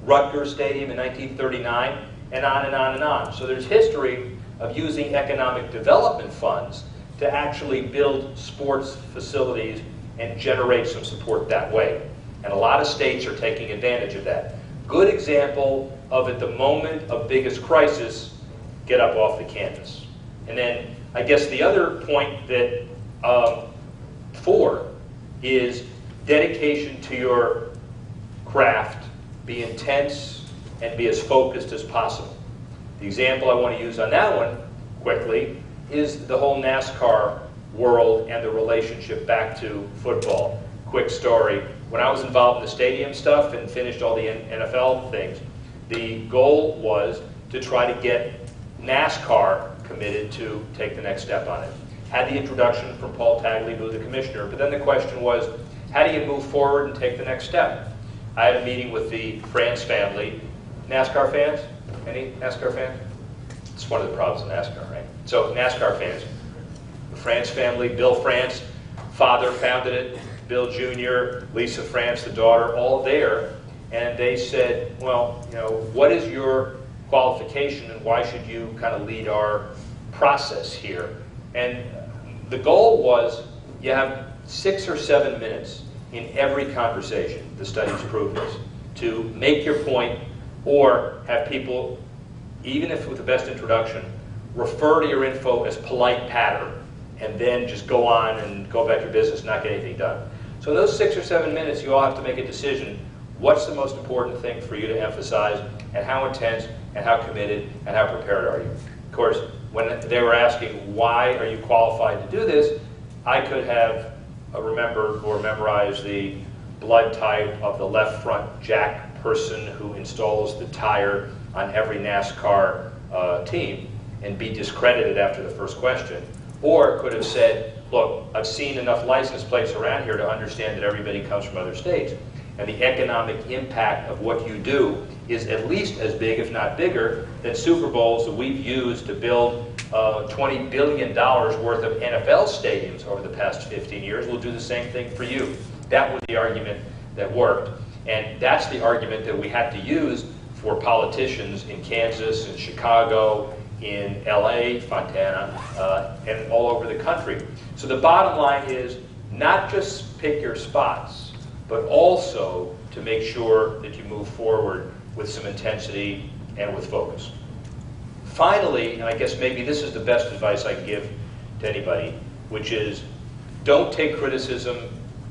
S2: Rutgers Stadium in 1939, and on and on and on. So there's history of using economic development funds to actually build sports facilities and generate some support that way. And a lot of states are taking advantage of that. Good example of, at the moment of biggest crisis, get up off the canvas. And then I guess the other point that 4 is dedication to your craft, be intense, and be as focused as possible. The example I want to use on that one, quickly, is the whole NASCAR world and the relationship back to football. Quick story, when I was involved in the stadium stuff and finished all the NFL things, the goal was to try to get NASCAR committed to take the next step on it. Had the introduction from Paul Tagliabue, the commissioner, but then the question was, how do you move forward and take the next step? I had a meeting with the France family. NASCAR fans? Any NASCAR fans? It's one of the problems in NASCAR, right? So NASCAR fans. The France family, Bill France, father founded it, Bill Jr., Lisa France, the daughter, all there. And they said, well, what is your qualification and why should you kind of lead our process here? And the goal was you have 6 or 7 minutes in every conversation, the studies prove this, to make your point or have people, even if with the best introduction, refer to your info as polite patter and then just go on and go about your business and not get anything done. So in those 6 or 7 minutes, you all have to make a decision. What's the most important thing for you to emphasize, and how intense, and how committed, and how prepared are you? Of course, when they were asking, why are you qualified to do this, I could have remembered or memorized the blood type of the left front jack person who installs the tire on every NASCAR team and be discredited after the first question. Or could have said, look, I've seen enough license plates around here to understand that everybody comes from other states. And the economic impact of what you do is at least as big, if not bigger, than Super Bowls that we've used to build $20 billion worth of NFL stadiums over the past 15 years. We'll do the same thing for you. That was the argument that worked. And that's the argument that we had to use for politicians in Kansas, in Chicago, in LA, Fontana, and all over the country. So the bottom line is not just pick your spots, but also to make sure that you move forward with some intensity and with focus. Finally, and I guess maybe this is the best advice I can give to anybody, which is don't take criticism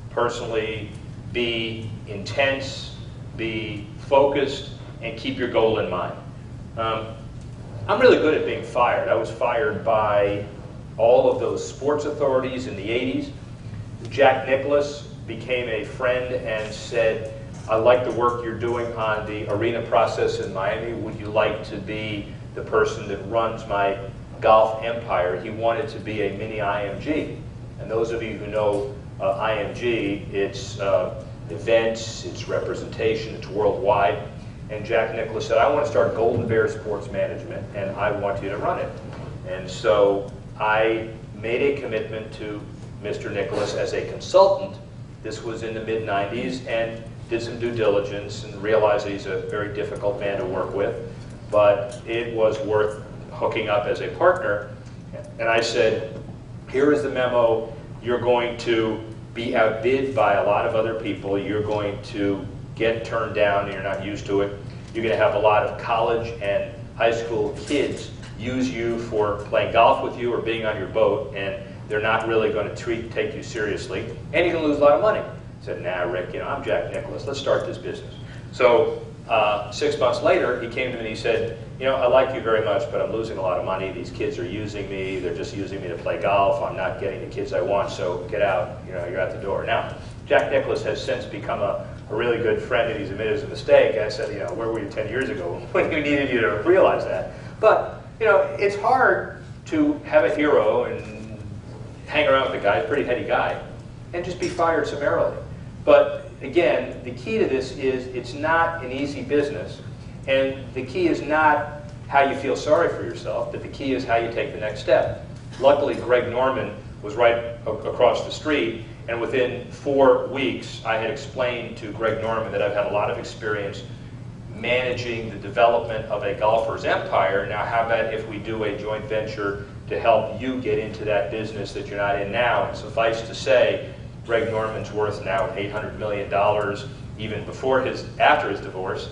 S2: personally, be intense, be focused, and keep your goal in mind. I'm really good at being fired. I was fired by all of those sports authorities in the 80s. Jack Nicklaus became a friend and said, I like the work you're doing on the arena process in Miami. Would you like to be the person that runs my golf empire? He wanted to be a mini IMG. And those of you who know IMG, it's events, it's representation, it's worldwide. And Jack Nicklaus said, I want to start Golden Bear Sports Management, and I want you to run it. And so I made a commitment to Mr. Nicklaus as a consultant. This was in the mid-90s, and did some due diligence and realized that he's a very difficult man to work with, but it was worth hooking up as a partner. And I said, here is the memo. You're going to be outbid by a lot of other people. You're going to get turned down, and you're not used to it. You're going to have a lot of college and high school kids use you for playing golf with you or being on your boat, and they're not really going to take you seriously, and you're going to lose a lot of money. I said, nah, Rick, I'm Jack Nicklaus. Let's start this business. So 6 months later, he came to me and he said, I like you very much, but I'm losing a lot of money. These kids are using me. They're just using me to play golf. I'm not getting the kids I want, so get out. You're out the door. Now, Jack Nicklaus has since become a really good friend, and he's admitted his mistake. I said, where were you 10 years ago when we needed you to realize that? But, it's hard to have a hero and hang around with a guy, a pretty heady guy, and just be fired summarily. But again, the key to this is it's not an easy business, and the key is not how you feel sorry for yourself, but the key is how you take the next step. Luckily, Greg Norman was right across the street, and within 4 weeks, I had explained to Greg Norman that I've had a lot of experience managing the development of a golfer's empire. Now, how about if we do a joint venture to help you get into that business that you're not in now? And suffice to say, Greg Norman's worth now $800 million, even after his divorce,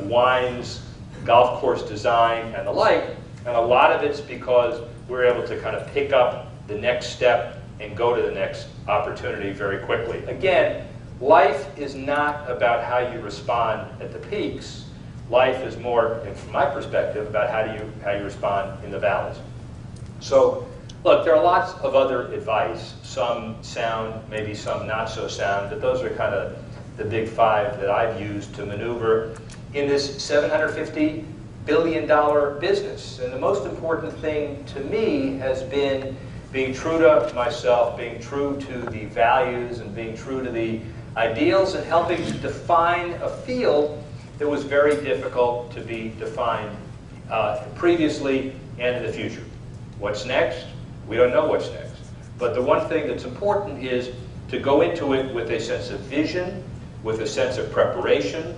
S2: wines, golf course design, and the like. And a lot of it's because we're able to kind of pick up the next step and go to the next opportunity very quickly. Again, life is not about how you respond at the peaks. Life is more, and from my perspective, about how you respond in the valleys. So, look, there are lots of other advice. Some sound, maybe some not so sound, but those are kind of the big five that I've used to maneuver in this $750 billion business. And the most important thing to me has been being true to myself, being true to the values, and being true to the ideals, and helping to define a field that was very difficult to be defined previously and in the future. What's next? We don't know what's next. But the one thing that's important is to go into it with a sense of vision, with a sense of preparation,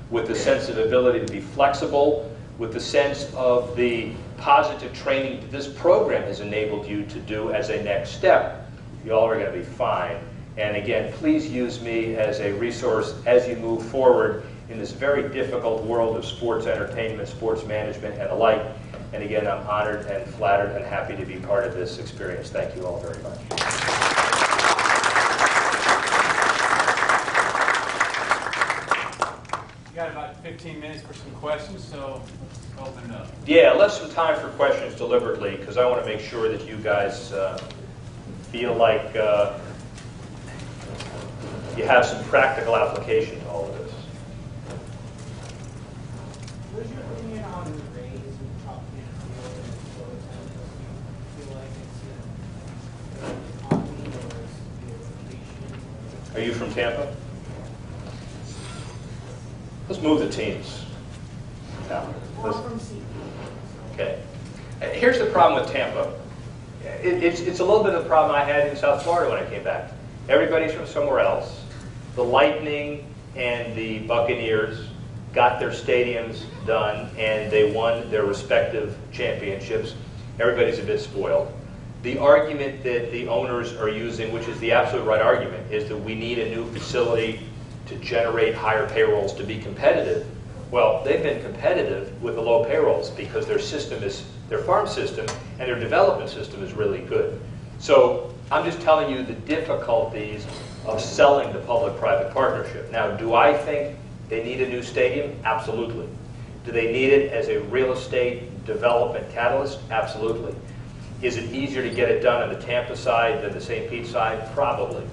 S2: with a sense of ability to be flexible, with the sense of the positive training that this program has enabled you to do as a next step. You all are going to be fine. And again, please use me as a resource as you move forward in this very difficult world of sports entertainment, sports management, and the like. And again, I'm honored and flattered and happy to be part of this experience. Thank you all very much.
S3: You got about 15 minutes for some questions, so let's open it up.
S2: Yeah, let's some time for questions deliberately, because I want to make sure that you guys feel like you have some practical application to all of this.
S4: What's your opinion on the Rays and top 10 field and slow tennis? Do you feel like it's an economy or is it the location?
S2: Are you from Tampa? Let's move the teams. Now,
S4: Well, I'm from CP.
S2: okay. Here's the problem with Tampa. It's a little bit of the problem I had in South Florida when I came back. Everybody's from somewhere else. the Lightning and the Buccaneers got their stadiums done, and they won their respective championships. Everybody's a bit spoiled. The argument that the owners are using, which is the absolute right argument, is that we need a new facility to generate higher payrolls to be competitive. Well, they've been competitive with the low payrolls because their system is, their farm system and their development system is really good. So I'm just telling you the difficulties of selling the public-private partnership. Now, do I think they need a new stadium? Absolutely. Do they need it as a real estate development catalyst? Absolutely. Is it easier to get it done on the Tampa side than the St. Pete side? Probably.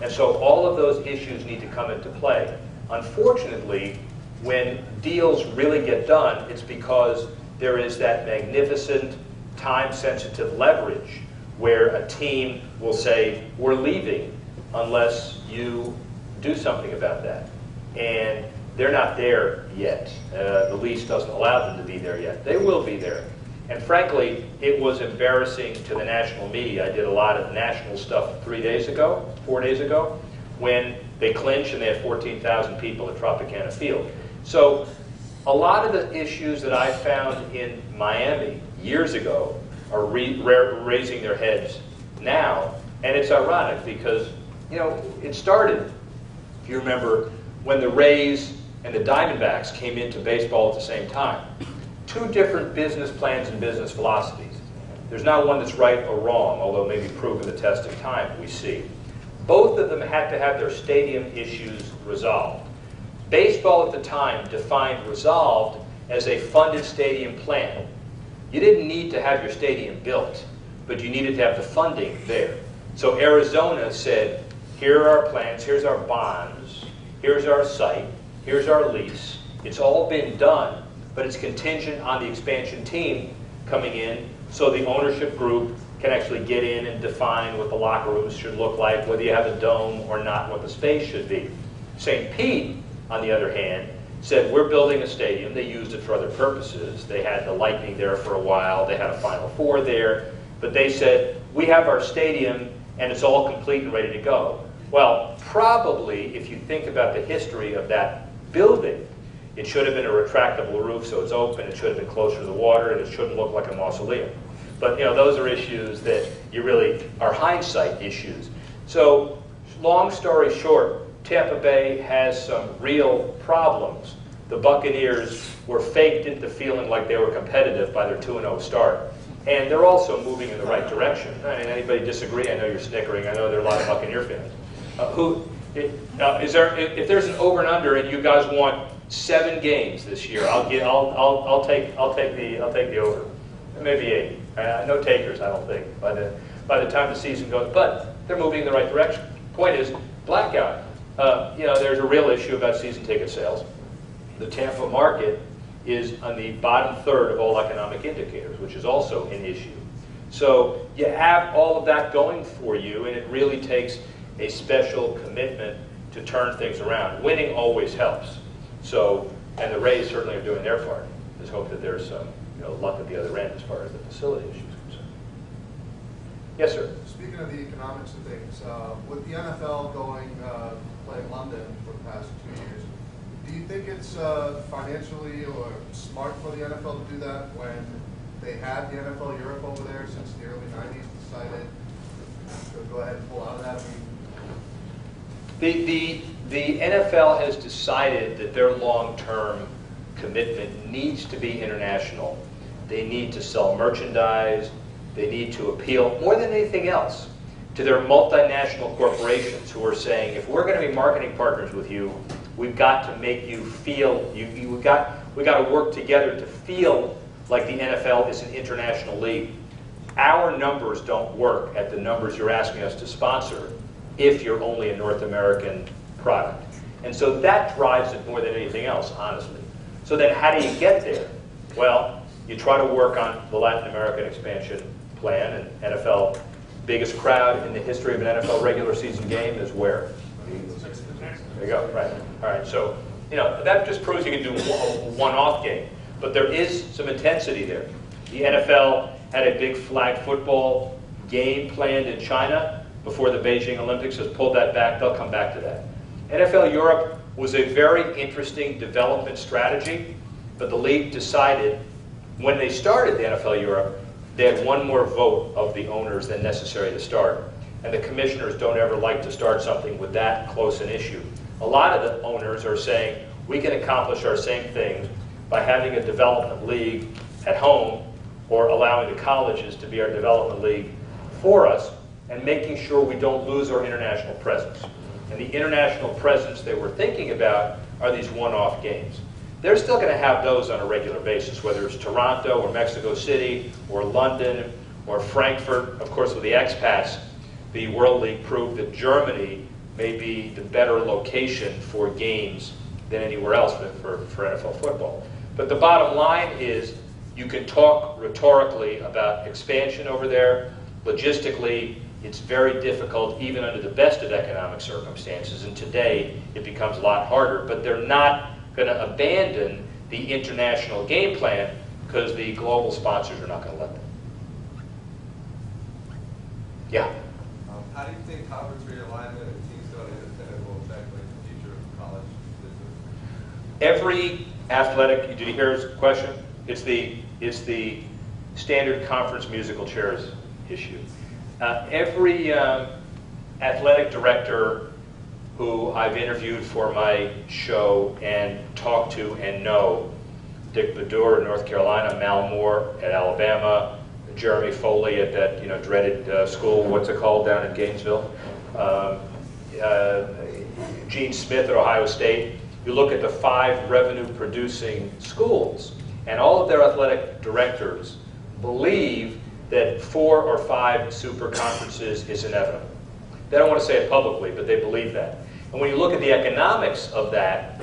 S2: And so all of those issues need to come into play. Unfortunately, when deals really get done, it's because there is that magnificent, time-sensitive leverage where a team will say, we're leaving unless you do something about that. And they're not there yet. The lease doesn't allow them to be there yet. They will be there. And frankly, it was embarrassing to the national media. I did a lot of national stuff 4 days ago, when they clinched and they had 14,000 people at Tropicana Field. So a lot of the issues that I found in Miami years ago are raising their heads now. And it's ironic because, you know, it started, if you remember, when the Rays and the Diamondbacks came into baseball at the same time. Two different business plans and business philosophies. There's not one that's right or wrong, although maybe proven the test of time, we see. Both of them had to have their stadium issues resolved. Baseball at the time defined resolved as a funded stadium plan. You didn't need to have your stadium built, but you needed to have the funding there. So Arizona said, here are our plans, here's our bonds, here's our site, here's our lease. It's all been done, but it's contingent on the expansion team coming in so the ownership group can actually get in and define what the locker rooms should look like, whether you have a dome or not, what the space should be. St. Pete, on the other hand, said, we're building a stadium. They used it for other purposes. They had the Lightning there for a while. They had a Final Four there. But they said, we have our stadium, and it's all complete and ready to go. Well, probably, if you think about the history of that building, it should have been a retractable roof so it's open. It should have been closer to the water, and it shouldn't look like a mausoleum. But, you know, those are issues that you really are hindsight issues. So, long story short, Tampa Bay has some real problems. The Buccaneers were faked into feeling like they were competitive by their 2-0 start. And they're also moving in the right direction. I mean, anybody disagree? I know you're snickering. I know there are a lot of Buccaneer fans. If there's an over and under and you guys want 7 games this year, I'll take the over. Maybe 8. No takers, I don't think, by the time the season goes. But they're moving in the right direction. Point is, blackout. You know, there's a real issue about season ticket sales. The Tampa market is on the bottom third of all economic indicators, which is also an issue. So you have all of that going for you, and it really takes a special commitment to turn things around. Winning always helps. So, and the Rays certainly are doing their part. Let's hope that there's some, you know, luck at the other end as far as the facility issue is concerned. Yes, sir.
S5: Speaking of the economics of things, with the NFL going to play London for the past 2 years, do you think it's financially or smart for the NFL to do that when they had the NFL Europe over there since the early 90s, decided to go ahead and pull out of that?
S2: The NFL has decided that their long-term commitment needs to be international. They need to sell merchandise. They need to appeal, more than anything else, to their multinational corporations who are saying, if we're going to be marketing partners with you, we've got to make you feel, we've got to work together to feel like the NFL is an international league. Our numbers don't work at the numbers you're asking us to sponsor if you're only a North American product. And so that drives it more than anything else, honestly. So then how do you get there? Well, you try to work on the Latin American expansion plan, and NFL, biggest crowd in the history of an NFL regular season game is where? There you go, right. All right, so, you know, that just proves you can do a one-off game. But there is some intensity there. The NFL had a big flag football game planned in China before the Beijing Olympics, has pulled that back. They'll come back to that. NFL Europe was a very interesting development strategy, but the league decided when they started the NFL Europe, they had one more vote of the owners than necessary to start. And the commissioners don't ever like to start something with that close an issue. A lot of the owners are saying, we can accomplish our same things by having a development league at home or allowing the colleges to be our development league for us and making sure we don't lose our international presence. And the international presence they were thinking about are these one-off games. They're still going to have those on a regular basis, whether it's Toronto or Mexico City or London or Frankfurt. Of course, with the expats, the World League proved that Germany may be the better location for games than anywhere else for NFL football. But the bottom line is you can talk rhetorically about expansion over there. Logistically, it's very difficult, even under the best of economic circumstances. And today, it becomes a lot harder. But they're not going to abandon the international game plan because the global sponsors are not going to let them. Yeah?
S6: How do you think conference realignment and team study independent will affect the future of college business?
S2: Every athletic, did you hear his question? It's the standard conference musical chairs issue. Every athletic director who I've interviewed for my show and talked to and know, Dick Bedour in North Carolina, Mal Moore at Alabama, Jeremy Foley at that dreaded school, what's it called down in Gainesville, Gene Smith at Ohio State. You look at the 5 revenue-producing schools, and all of their athletic directors believe that 4 or 5 super conferences is inevitable. They don't want to say it publicly, but they believe that. And when you look at the economics of that,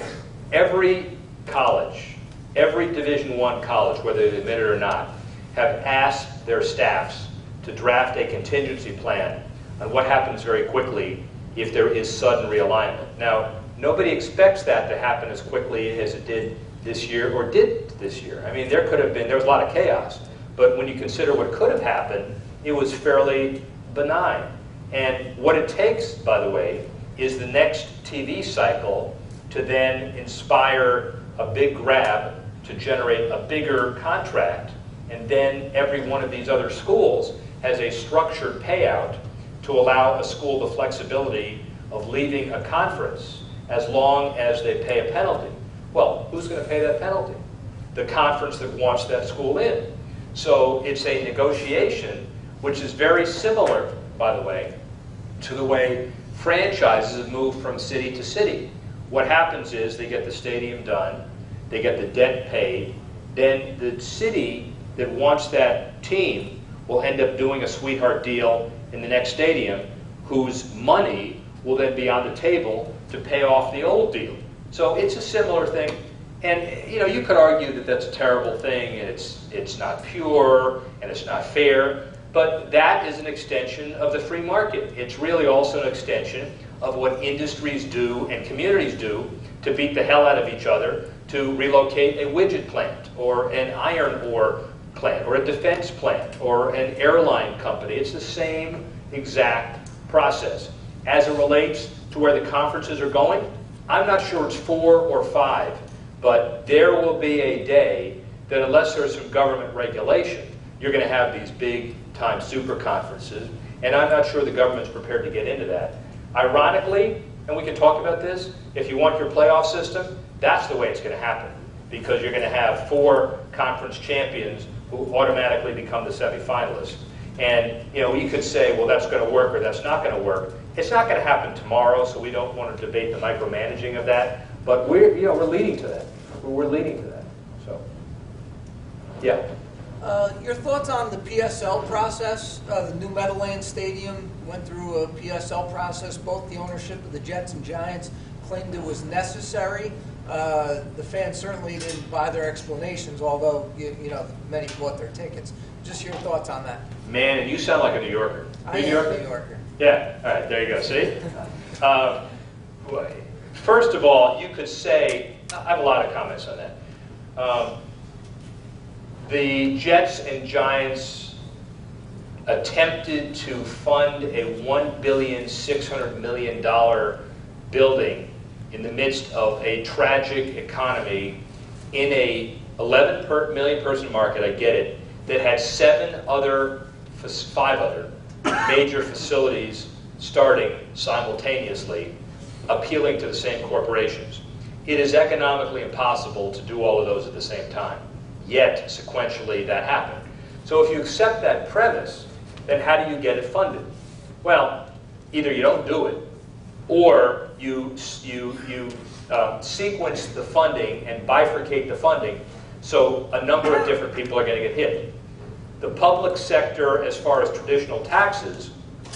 S2: every college, every Division I college, whether they admit it or not, have asked their staffs to draft a contingency plan on what happens very quickly if there is sudden realignment. Now, nobody expects that to happen as quickly as it did this year or did this year. I mean, there was a lot of chaos. But when you consider what could have happened, it was fairly benign. And what it takes, by the way, is the next TV cycle to then inspire a big grab to generate a bigger contract. And then every one of these other schools has a structured payout to allow a school the flexibility of leaving a conference as long as they pay a penalty. Well, who's going to pay that penalty? The conference that wants that school in. So it's a negotiation which is very similar, by the way, to the way franchises have moved from city to city. What happens is they get the stadium done, they get the debt paid, then the city that wants that team will end up doing a sweetheart deal in the next stadium whose money will then be on the table to pay off the old deal. So it's a similar thing. And you could argue that that's a terrible thing and it's not pure and it's not fair, but that is an extension of the free market. It's really also an extension of what industries do and communities do to beat the hell out of each other to relocate a widget plant or an iron ore plant or a defense plant or an airline company. It's the same exact process. As it relates to where the conferences are going, I'm not sure it's 4 or 5, but there will be a day that unless there's some government regulation, you're going to have these big-time super conferences, and I'm not sure the government's prepared to get into that. Ironically, and we can talk about this, if you want your playoff system, that's the way it's going to happen, because you're going to have 4 conference champions who automatically become the semifinalists. And you could say, well, that's going to work or that's not going to work. It's not going to happen tomorrow, so we don't want to debate the micromanaging of that. But we're leading to that. We're leading to that. So, yeah.
S7: Your thoughts on the PSL process? The new Meadowlands Stadium went through a PSL process. Both the ownership of the Jets and Giants claimed it was necessary. The fans certainly didn't buy their explanations, although many bought their tickets. Just your thoughts on that.
S2: Man, and you sound like a New Yorker.
S7: I am a New Yorker.
S2: Yeah. All right. There you go. See. First of all, you could say I have a lot of comments on that. The Jets and Giants attempted to fund a $1.6 billion building in the midst of a tragic economy in a 11 million person market, I get it, that had 5 other major facilities starting simultaneously, appealing to the same corporations. It is economically impossible to do all of those at the same time. Yet, sequentially, that happened. So if you accept that premise, then how do you get it funded? Well, either you don't do it, or you sequence the funding and bifurcate the funding so a number of different people are going to get hit. The public sector, as far as traditional taxes,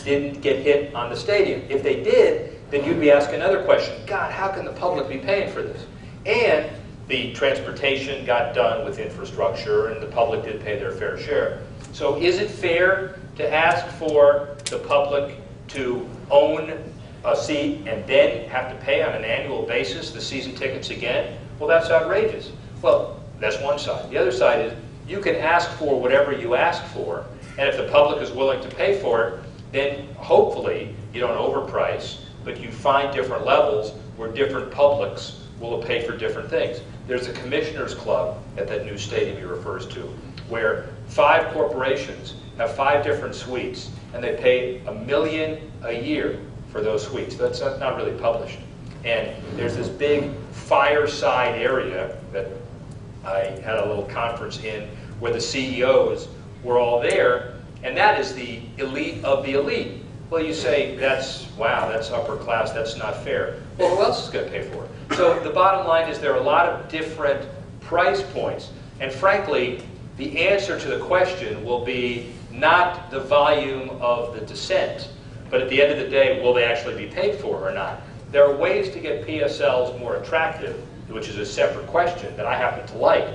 S2: didn't get hit on the stadium. If they did, then you'd be asking another question. God, how can the public be paying for this? And the transportation got done with infrastructure, and the public did pay their fair share. So is it fair to ask for the public to own a seat and then have to pay on an annual basis the season tickets again? Well, that's outrageous. Well, that's one side. The other side is you can ask for whatever you ask for, and if the public is willing to pay for it, then hopefully you don't overprice, but you find different levels where different publics will pay for different things. There's a commissioners club at that new stadium he refers to, where 5 corporations have 5 different suites, and they pay $1 million a year for those suites. That's not really published. And there's this big fireside area that I had a little conference in where the CEOs were all there, and that is the elite of the elite. Well, you say, wow, that's upper class, that's not fair. Well, who else is going to pay for it? So the bottom line is there are a lot of different price points. And frankly, the answer to the question will be not the volume of the descent, but at the end of the day, will they actually be paid for or not? There are ways to get PSLs more attractive, which is a separate question that I happen to like.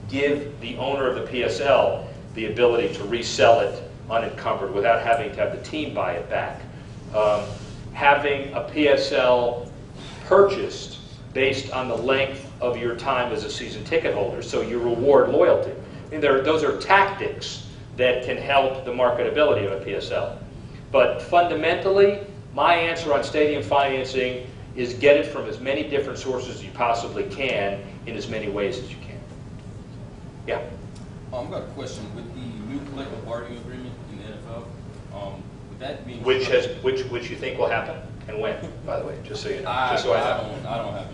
S2: Give the owner of the PSL the ability to resell it unencumbered without having to have the team buy it back. Having a PSL purchased based on the length of your time as a season ticket holder, so you reward loyalty. I mean, those are tactics that can help the marketability of a PSL. But fundamentally, my answer on stadium financing is get it from as many different sources as you possibly can in as many ways as you can. Yeah?
S8: I've got a question. With the new collective bargaining agreement in the NFL, with that being
S2: Which you think will happen and when, by the way, just so you know.
S8: I
S2: just so I know.
S8: don't have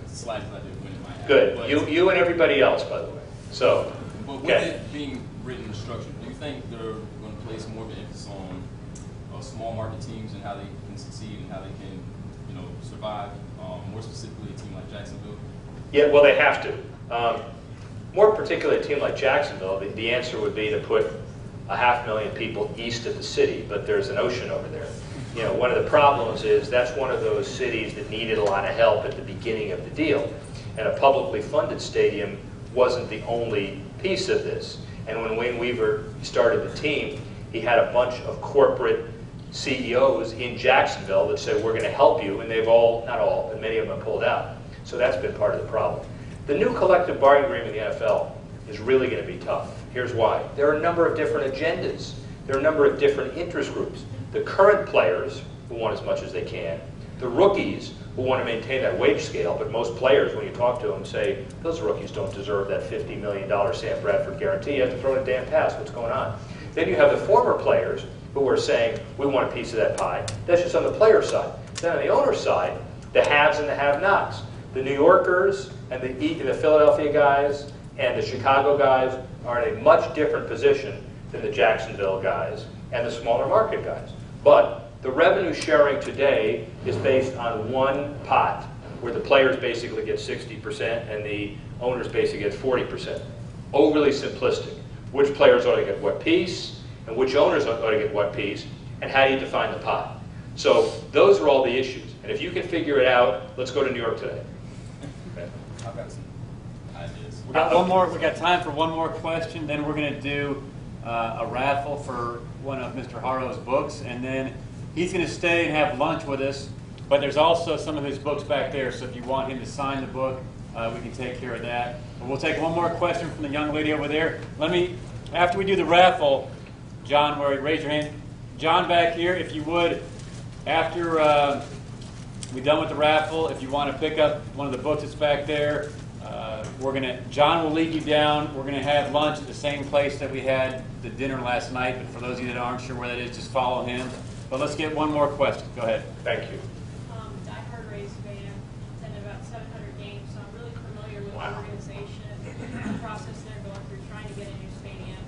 S8: the slightest idea when it might happen.
S2: Good.
S8: But,
S2: You and everybody else, by the way. So,
S8: but with it being written and structured, do you think they're going to place more of an emphasis on small market teams and how they can succeed and how they can, survive? More specifically, a team like Jacksonville.
S2: yeah, well, they have to. More particularly a team like Jacksonville, the answer would be to put 500,000 people east of the city, but there's an ocean over there. One of the problems is that's one of those cities that needed a lot of help at the beginning of the deal. And a publicly funded stadium wasn't the only piece of this. And when Wayne Weaver started the team, he had a bunch of corporate CEOs in Jacksonville that said, we're going to help you, and they've all, not all, but many of them have pulled out. So that's been part of the problem. The new collective bargaining agreement in the NFL is really going to be tough. Here's why. There are a number of different agendas. There are a number of different interest groups. The current players, who want as much as they can. The rookies, who want to maintain that wage scale, but most players, when you talk to them, say, those rookies don't deserve that $50 million Sam Bradford guarantee. You have to throw in a damn pass. What's going on? Then you have the former players who are saying, we want a piece of that pie. That's just on the player side. Then on the owner side, the haves and the have-nots. The New Yorkers and the Philadelphia guys and the Chicago guys are in a much different position than the Jacksonville guys and the smaller market guys. But the revenue sharing today is based on one pot, where the players basically get 60% and the owners basically get 40%. Overly simplistic. Which players ought to get what piece, and which owners ought to get what piece, and how do you define the pot? So those are all the issues. And if you can figure it out, let's go to New York today. Okay.
S8: I've got some ideas.
S3: We got one more. We got time for one more question. Then we're going to do a raffle for one of Mr. Horrow's books, and then he's going to stay and have lunch with us. But there's also some of his books back there. So if you want him to sign the book, we can take care of that. But we'll take one more question from the young lady over there. After we do the raffle, John, raise your hand. John back here, if you would, after we're done with the raffle. If you want to pick up one of the books that's back there, John will lead you down. We're going to have lunch at the same place that we had the dinner last night. But for those of you that aren't sure where that is, just follow him. But let's get one more question. Go ahead.
S2: Thank you.
S9: Diehard Rays fan, attended about 700 games, so I'm really familiar with
S2: Wow.
S9: the organization, the process they're going through, trying to get a new stadium,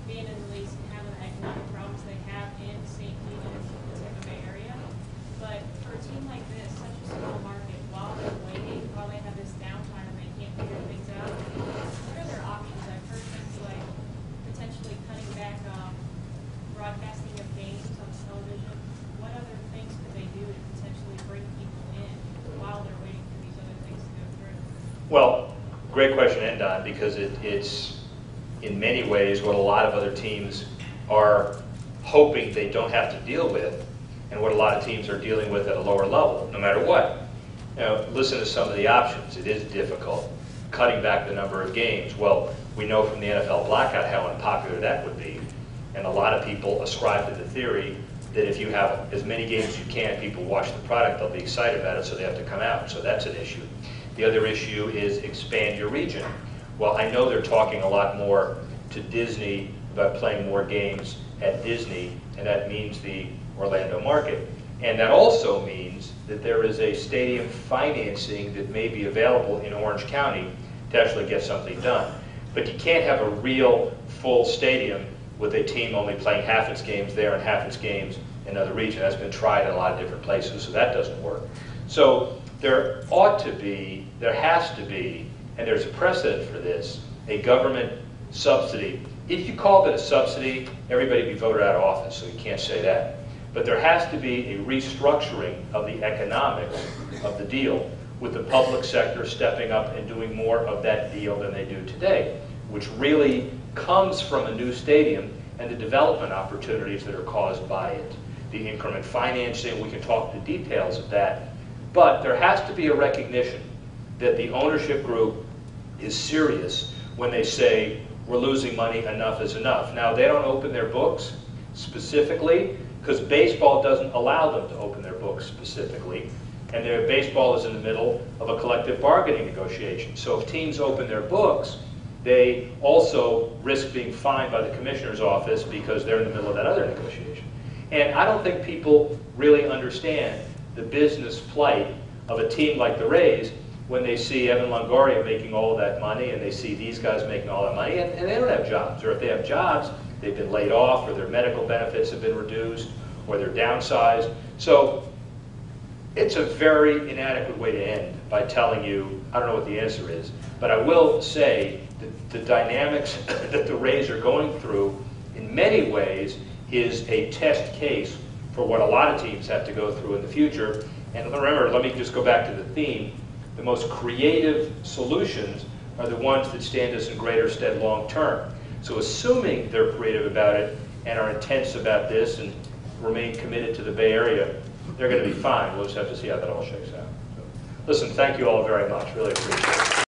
S9: being in the lease and having the economic problems they have in St. Pete and the Tampa Bay area. But for a team like this, such a small market, while they're waiting, while they have this downtime and they can't figure things out, what are their options? I've heard things like potentially cutting back broadcasting of games on television. What other things could they do to potentially bring people in while they're waiting for these other things to go through?
S2: Well, great question, Endon, because it's in many ways what a lot of other teams are hoping they don't have to deal with, and what a lot of teams are dealing with at a lower level, no matter what. Listen to some of the options. It is difficult. Cutting back the number of games. Well, we know from the NFL blackout how unpopular that would be. And a lot of people ascribe to the theory that if you have as many games as you can, people watch the product, they'll be excited about it, so they have to come out. So that's an issue. The other issue is expand your region. Well, I know they're talking a lot more to Disney about playing more games at Disney, and that means the Orlando market. And that also means that there is a stadium financing that may be available in Orange County to actually get something done. But you can't have a real full stadium with a team only playing half its games there and half its games in another region. That's been tried in a lot of different places, so that doesn't work. So there ought to be, there has to be, and there's a precedent for this, a government subsidy. If you called it a subsidy, everybody would be voted out of office, so you can't say that. But there has to be a restructuring of the economics of the deal, with the public sector stepping up and doing more of that deal than they do today, which really comes from a new stadium and the development opportunities that are caused by it. The increment financing, we can talk the details of that, but there has to be a recognition that the ownership group is serious when they say, we're losing money, enough is enough. Now, they don't open their books specifically, because baseball doesn't allow them to open their books specifically, and their baseball is in the middle of a collective bargaining negotiation. So if teams open their books, they also risk being fined by the commissioner's office because they're in the middle of that other negotiation. And I don't think people really understand the business plight of a team like the Rays when they see Evan Longoria making all of that money and they see these guys making all that money, and they don't have jobs. Or if they have jobs, they've been laid off, or their medical benefits have been reduced, or they're downsized. So it's a very inadequate way to end by telling you, I don't know what the answer is, but I will say that the dynamics that the Rays are going through in many ways is a test case for what a lot of teams have to go through in the future. And remember, let me just go back to the theme. The most creative solutions are the ones that stand us in greater stead long term. So assuming they're creative about it and are intense about this and remain committed to the Bay Area, they're going to be fine. We'll just have to see how that all shakes out. So, listen, thank you all very much. Really appreciate it.